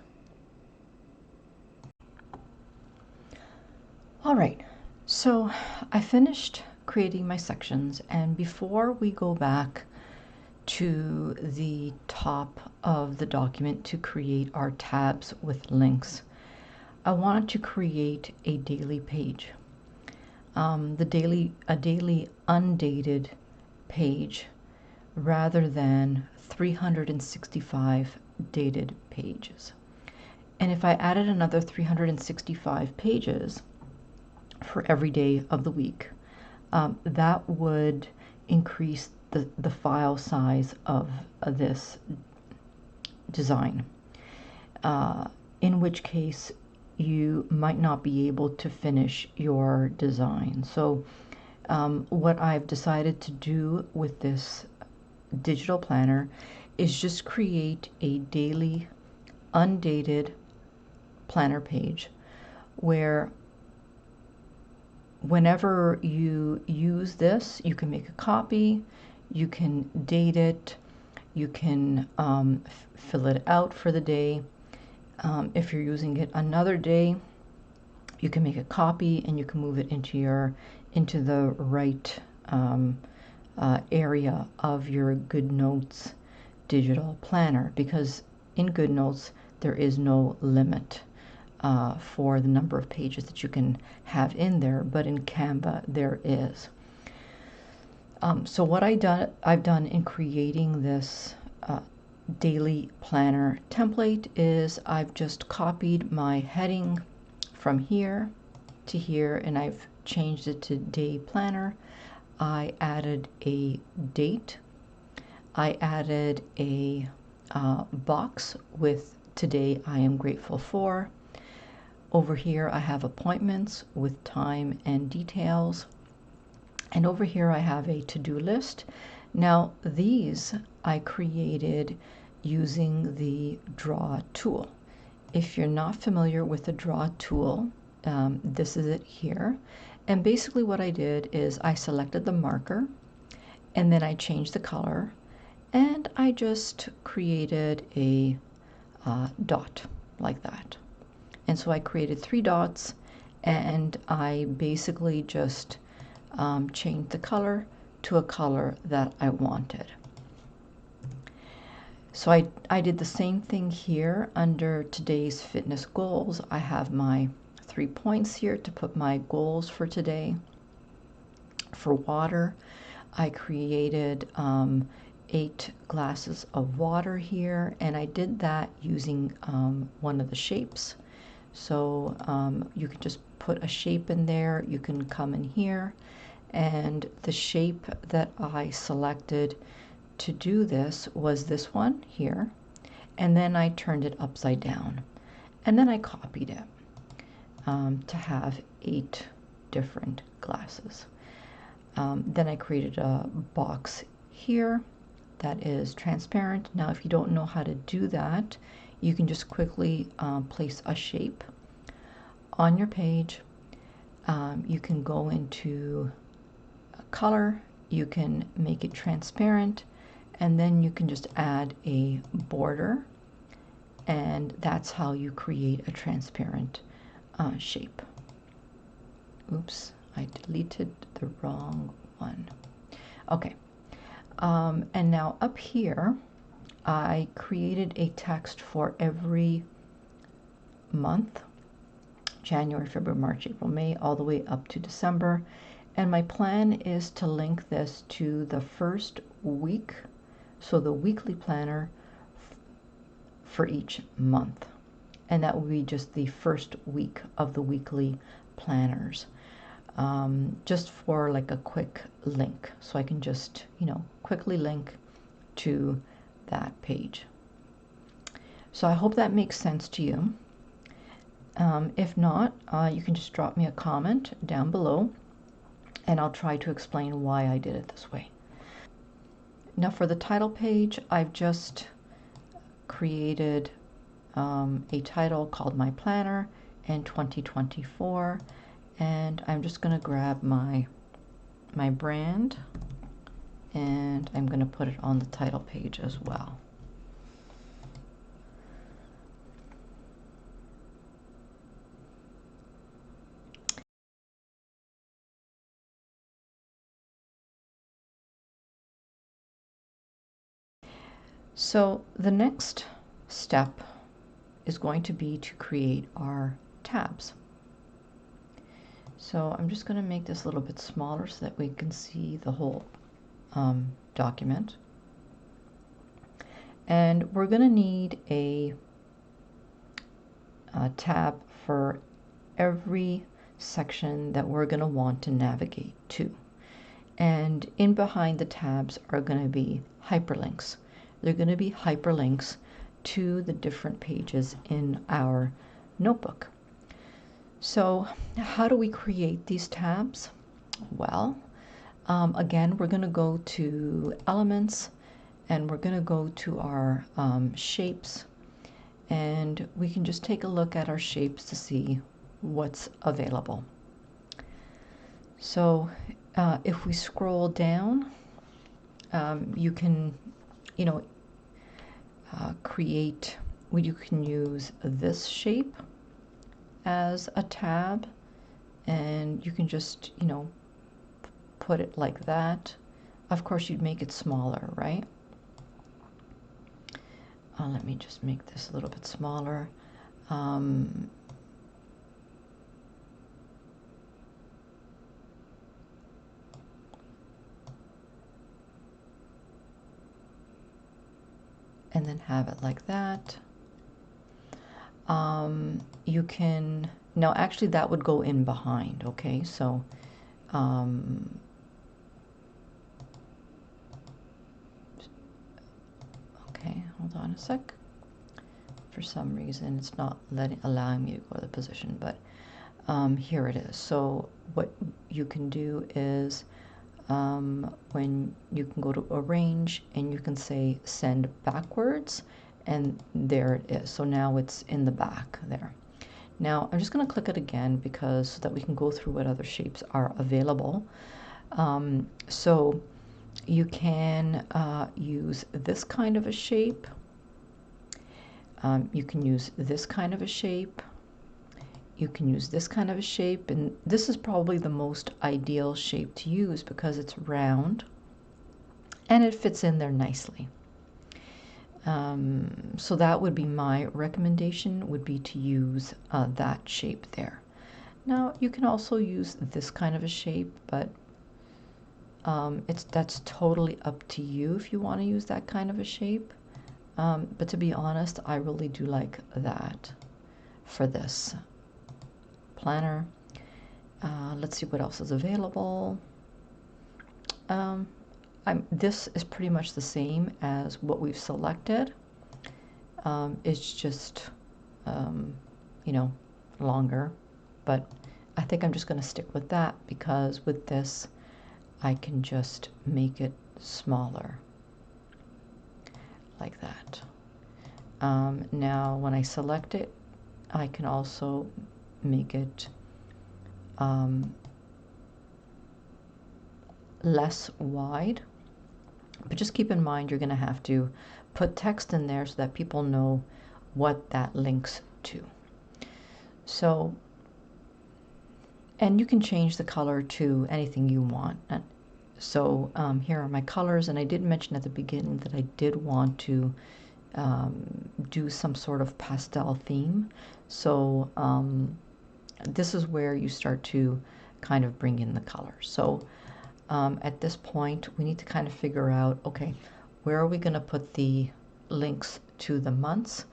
All right, so I finished creating my sections, and before we go back to the top of the document to create our tabs with links, I wanted to create a daily page. A daily undated page rather than 365 dated pages. And if I added another 365 pages for every day of the week, that would increase the file size of this design, in which case you might not be able to finish your design. So what I've decided to do with this digital planner is just create a daily undated planner page where whenever you use this, you can make a copy, you can date it, you can fill it out for the day. If you're using it another day, you can make a copy and you can move it into the right area of your GoodNotes digital planner, because in GoodNotes there is no limit for the number of pages that you can have in there, but in Canva there is. So what I've done in creating this daily planner template is I've just copied my heading from here to here, and I've changed it to day planner. I added a date I added a box with today I am grateful for. Over here I have appointments with time and details. And over here I have a to-do list. Now these I created using the draw tool. If you're not familiar with the draw tool, this is it here. And basically what I did is I selected the marker and then I changed the color and I just created a dot like that. And so I created 3 dots and I basically just changed the color to a color that I wanted. So I did the same thing here under today's fitness goals. I have my 3 points here to put my goals for today. For water, I created 8 glasses of water here, and I did that using one of the shapes. So you can just put a shape in there. You can come in here, and the shape that I selected to do this was this one here, and then I turned it upside down, and then I copied it to have 8 different glasses. Then I created a box here that is transparent. Now if you don't know how to do that, you can just quickly place a shape on your page. You can go into color, you can make it transparent, and then you can just add a border, and that's how you create a transparent shape. Oops, I deleted the wrong one. Okay, and now up here I created a text for every month: January, February, March, April, May, all the way up to December. And my plan is to link this to the first week, so the weekly planner for each month. And that will be just the first week of the weekly planners, just for like a quick link. So I can just, quickly link to that page. So I hope that makes sense to you. If not, you can just drop me a comment down below, and I'll try to explain why I did it this way. Now for the title page, I've just created a title called My Planner in 2024, and I'm just going to grab my brand, and I'm going to put it on the title page as well. So the next step is going to be to create our tabs. So I'm just going to make this a little bit smaller so that we can see the whole document. And we're going to need a tab for every section that we're going to want to navigate to. And in behind the tabs are going to be hyperlinks. They're going to be hyperlinks to the different pages in our notebook. So how do we create these tabs? Well, again, we're going to go to Elements, and we're going to go to our shapes, and we can just take a look at our shapes to see what's available. So if we scroll down, you can create, you can use this shape as a tab, and you can just put it like that. Of course you'd make it smaller, right? Let me just make this a little bit smaller. And then have it like that. You can, now actually that would go in behind, okay? So Okay, hold on a sec. For some reason, it's not allowing me to go to the position, but here it is. So what you can do is when you can go to arrange and you can say send backwards, and there it is. So now it's in the back there. Now I'm just going to click it again because so that we can go through what other shapes are available. So you can use this kind of a shape. You can use this kind of a shape. You can use this kind of a shape, and this is probably the most ideal shape to use because it's round and it fits in there nicely. So that would be my recommendation, would be to use that shape there. Now you can also use this kind of a shape, but that's totally up to you if you want to use that kind of a shape. But to be honest, I really do like that for this planner. Let's see what else is available. This is pretty much the same as what we've selected. It's just, you know, longer, but I think I'm just going to stick with that because with this, I can just make it smaller like that. Now, when I select it, I can also make it less wide, but just keep in mind you're going to have to put text in there so that people know what that links to. So, and you can change the color to anything you want. So here are my colors, and I did mention at the beginning that I did want to do some sort of pastel theme. So this is where you start to kind of bring in the colors. So at this point, we need to kind of figure out, okay, where are we going to put the links to the months?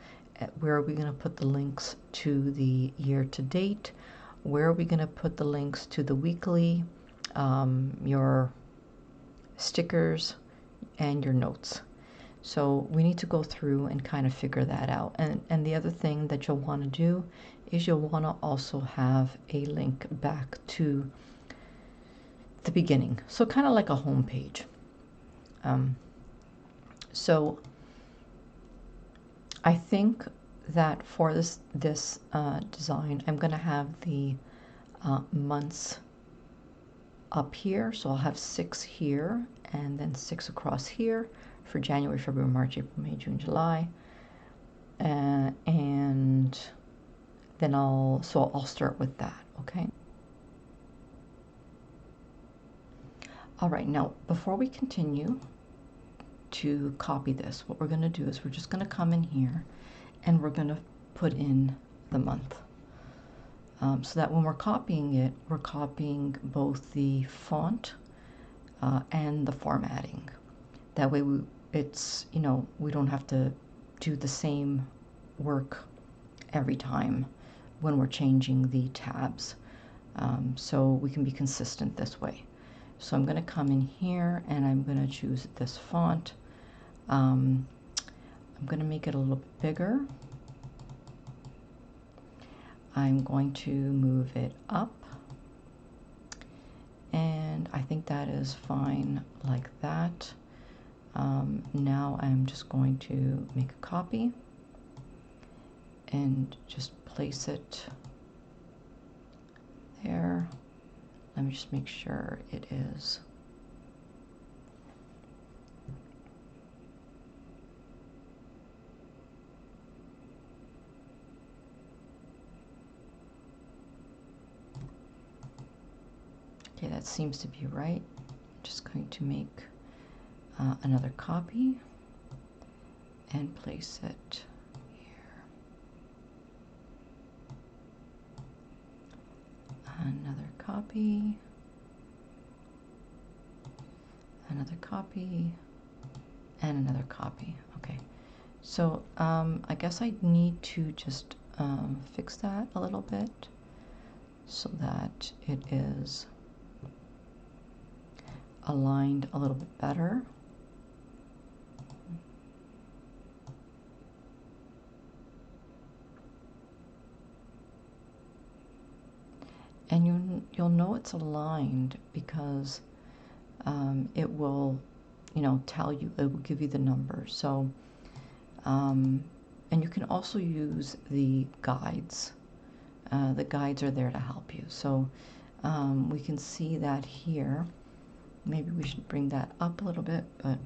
Where are we going to put the links to the year to date? Where are we going to put the links to the weekly, your stickers, and your notes? So we need to go through and kind of figure that out. And the other thing that you'll want to do is you'll want to also have a link back to the beginning. So kind of like a home page. So I think that for this design, I'm going to have the months up here. So I'll have 6 here and then 6 across here for January, February, March, April, May, June, July. And then I'll start with that, okay? All right, now before we continue to copy this, what we're going to do is we're just going to come in here and we're going to put in the month. So that when we're copying it, we're copying both the font and the formatting. That way it's, you know, we don't have to do the same work every time when we're changing the tabs. So we can be consistent this way. So I'm going to come in here and I'm going to choose this font. I'm going to make it a little bit bigger. I'm going to move it up. And I think that is fine like that. Now I'm just going to make a copy and just place it there. Let me just make sure it is. Okay, that seems to be right. I'm just going to make another copy and place it here. Another copy, another copy, and another copy. Okay, so I guess I need to just fix that a little bit so that it is aligned a little bit better. it's aligned because it will, tell you, it will give you the numbers. So, and you can also use the guides. The guides are there to help you. So we can see that here. Maybe we should bring that up a little bit, but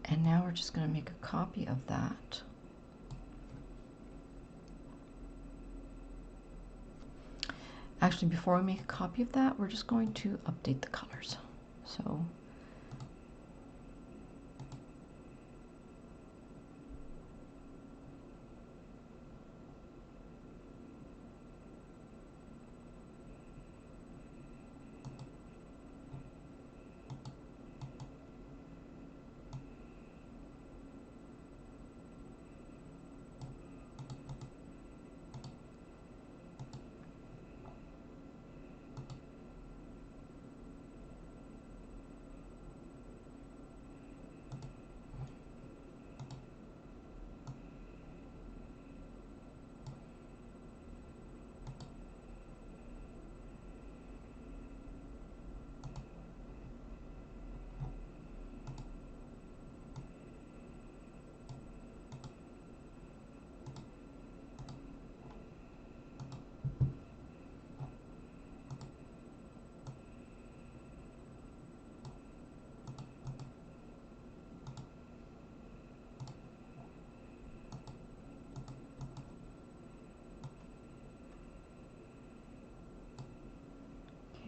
and now we're just going to make a copy of that. Actually, before we make a copy of that, we're just going to update the colors. So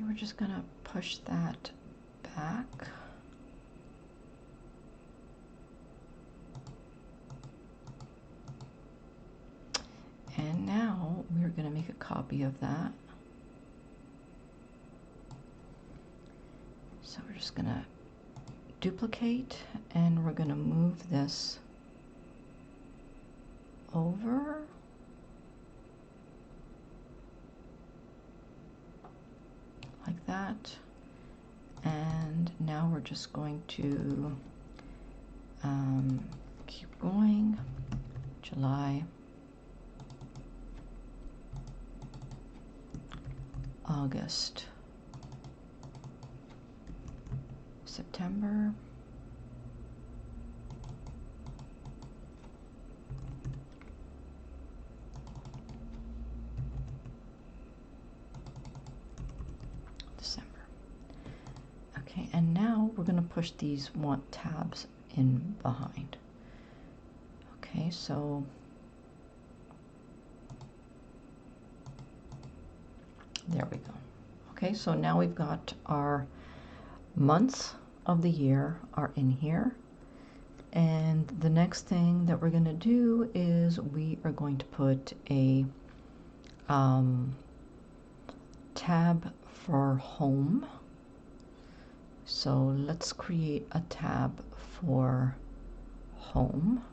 we're just going to push that back. And now we're going to make a copy of that. So we're just going to duplicate, and we're going to move this over. Like that. And now we're just going to keep going. July, August, September, December. Okay, and now we're going to push these want tabs in behind. Okay, so there we go. Okay, so now we've got our months of the year are in here. And the next thing that we're going to do is we are going to put a tab for home. So let's create a tab for home.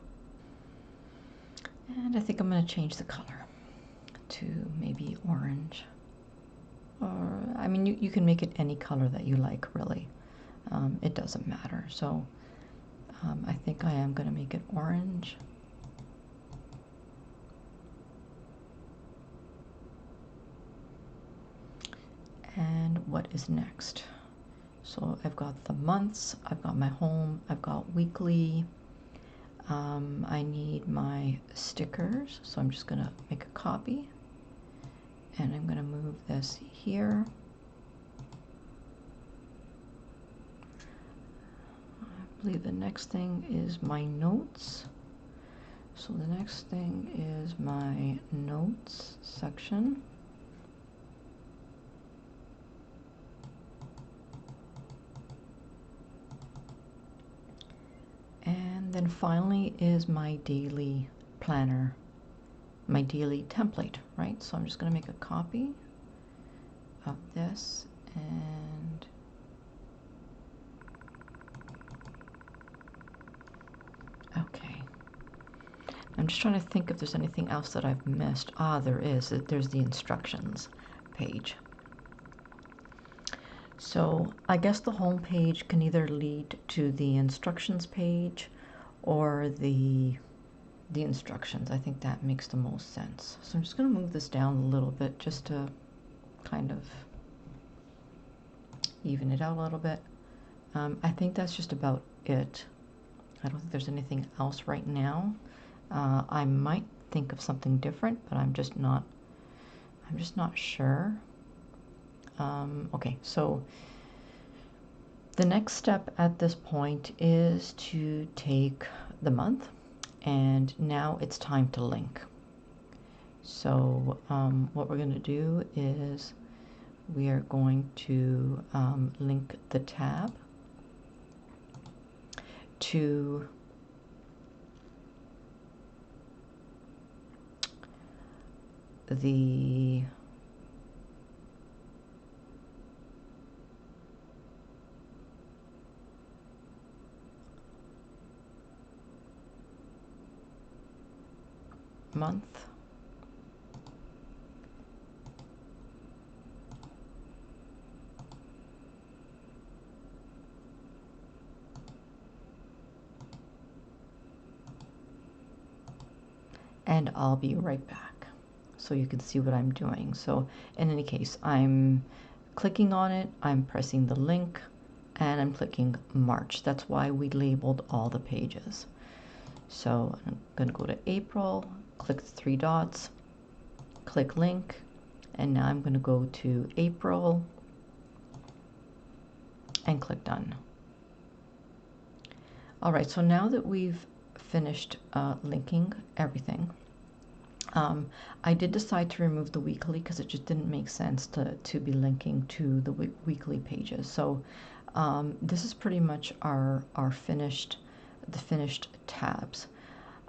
And I think I'm going to change the color to maybe orange. Or, I mean, you can make it any color that you like, really. It doesn't matter. So I think I am going to make it orange. And what is next? So I've got the months, I've got my home, I've got weekly. I need my stickers, so I'm just going to make a copy. And I'm going to move this here. I believe the next thing is my notes. So the next thing is my notes section. And then finally is my daily planner, my daily template, right? So I'm just going to make a copy of this and okay. I'm just trying to think if there's anything else that I've missed. Ah, there is. There's the instructions page. So I guess the home page can either lead to the instructions page or the instructions. I think that makes the most sense. So I'm just going to move this down a little bit just to kind of even it out a little bit. I think that's just about it. I don't think there's anything else right now. I might think of something different, but I'm just not sure. Okay, so the next step at this point is to take the month, and now it's time to link. So what we're going to do is we are going to link the tab to the month. And I'll be right back so you can see what I'm doing. So in any case, I'm clicking on it, I'm pressing the link, and I'm clicking March. That's why we labeled all the pages. So I'm going to go to April, click the three dots, click link, and now I'm going to go to April and click done. All right, so now that we've finished linking everything, I did decide to remove the weekly because it just didn't make sense to be linking to the weekly pages. So this is pretty much the finished tabs.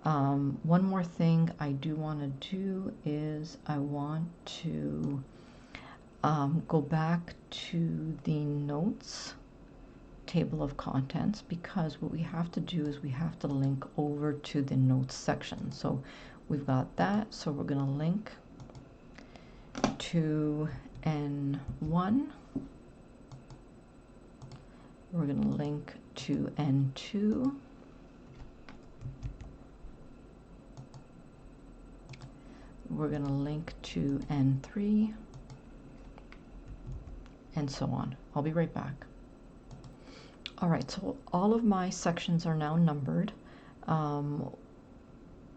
One more thing I do want to do is I want to go back to the notes table of contents, because what we have to do is we have to link over to the notes section. So we've got that, so we're going to link to N1, we're going to link to N2, we're going to link to N3, and so on. I'll be right back. All right, so all of my sections are now numbered.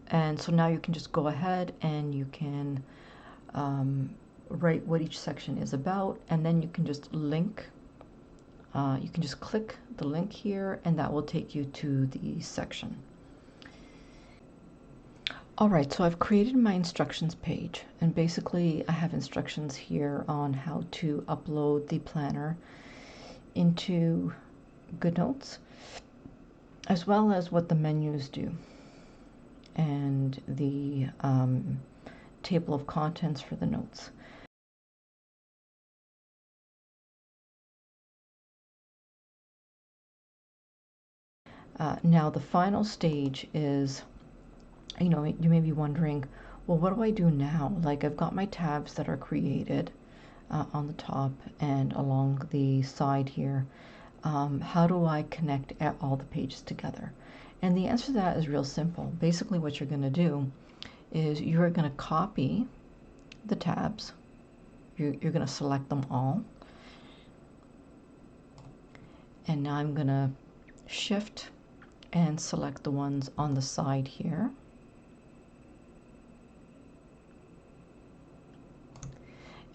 And so now you can just go ahead and you can write what each section is about, and then you can just link you can just click the link here and that will take you to the section. All right, so I've created my instructions page, and basically I have instructions here on how to upload the planner into GoodNotes, as well as what the menus do and the table of contents for the notes. Now the final stage is, you know, you may be wondering, well, what do I do now? Like, I've got my tabs that are created on the top and along the side here. How do I connect all the pages together? And the answer to that is real simple. Basically what you're going to do is you're going to copy the tabs. You're going to select them all. And now I'm going to shift and select the ones on the side here.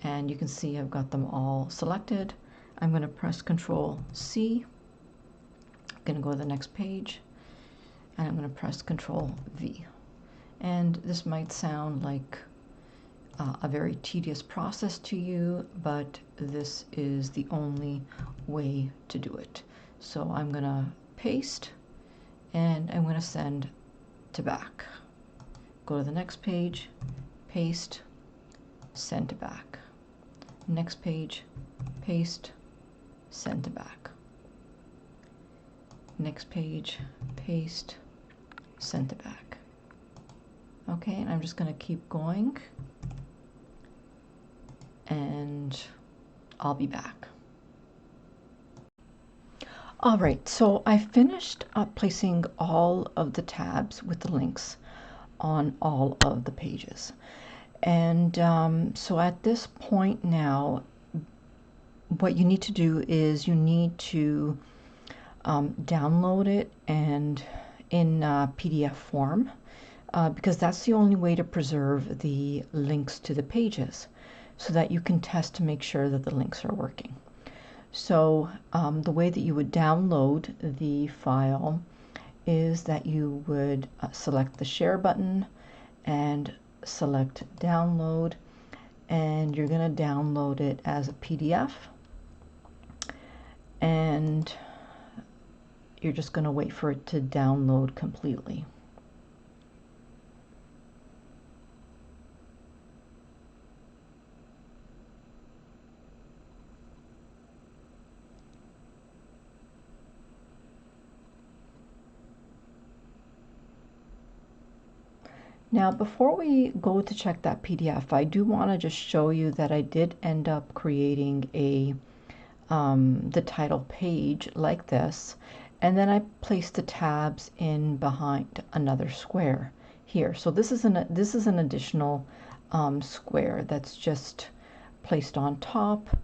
And you can see I've got them all selected. I'm going to press Control C. I'm going to go to the next page, and I'm going to press Control V. And this might sound like a very tedious process to you, but this is the only way to do it. So I'm going to paste, and I'm going to send to back. Go to the next page, paste, send to back. Next page, paste, send to back. Next page, paste, send to back. Okay, and I'm just going to keep going, and I'll be back. All right, so I finished placing all of the tabs with the links on all of the pages. And so at this point now, what you need to do is you need to download it and in PDF form, because that's the only way to preserve the links to the pages, so that you can test to make sure that the links are working. So the way that you would download the file is that you would select the share button and select download, and you're going to download it as a PDF, and you're just going to wait for it to download completely. Now, before we go to check that PDF, I do want to just show you that I did end up creating a the title page like this, and then I placed the tabs in behind another square here. So this is an additional square that's just placed on top,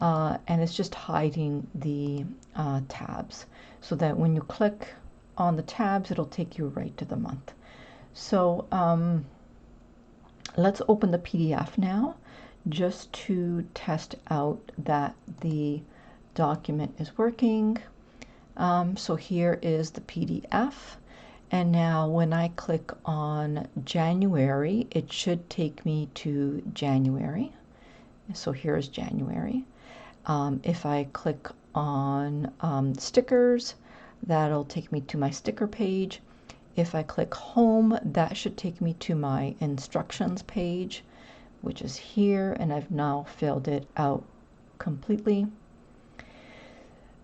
and it's just hiding the tabs, so that when you click on the tabs, it'll take you right to the month. So let's open the PDF now, just to test out that the document is working. So here is the PDF, and now when I click on January, it should take me to January. So here's January. If I click on stickers, that'll take me to my sticker page. If I click home, that should take me to my instructions page, which is here, and I've now filled it out completely.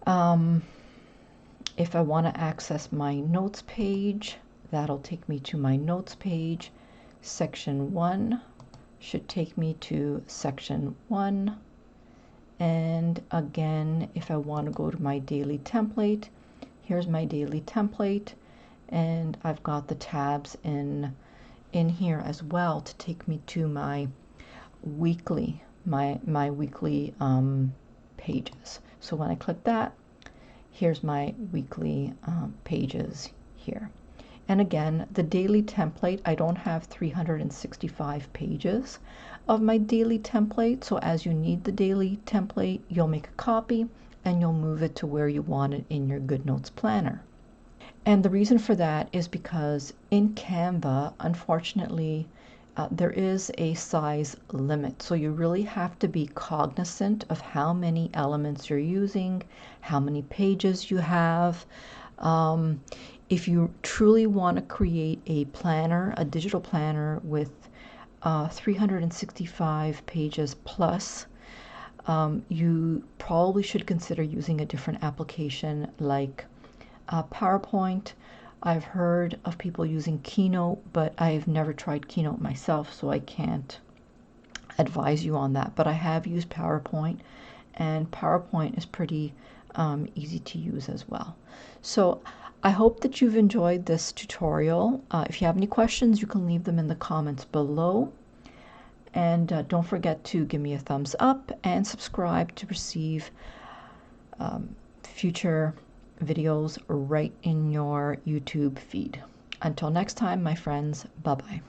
If I want to access my notes page, that'll take me to my notes page. Section 1 should take me to section 1. And again, if I want to go to my daily template, here's my daily template. And I've got the tabs in here as well to take me to my weekly weekly pages. So when I click that, here's my weekly pages here. And again, the daily template, I don't have 365 pages of my daily template. So as you need the daily template, you'll make a copy and you'll move it to where you want it in your GoodNotes planner. And the reason for that is because in Canva, unfortunately, there is a size limit. So you really have to be cognizant of how many elements you're using, how many pages you have. If you truly want to create a planner, a digital planner with 365 pages plus, you probably should consider using a different application like PowerPoint. I've heard of people using Keynote, but I've never tried Keynote myself, so I can't advise you on that. But I have used PowerPoint, and PowerPoint is pretty easy to use as well. So I hope that you've enjoyed this tutorial. If you have any questions, you can leave them in the comments below. And don't forget to give me a thumbs up and subscribe to receive future videos right in your YouTube feed. Until next time, my friends, bye-bye.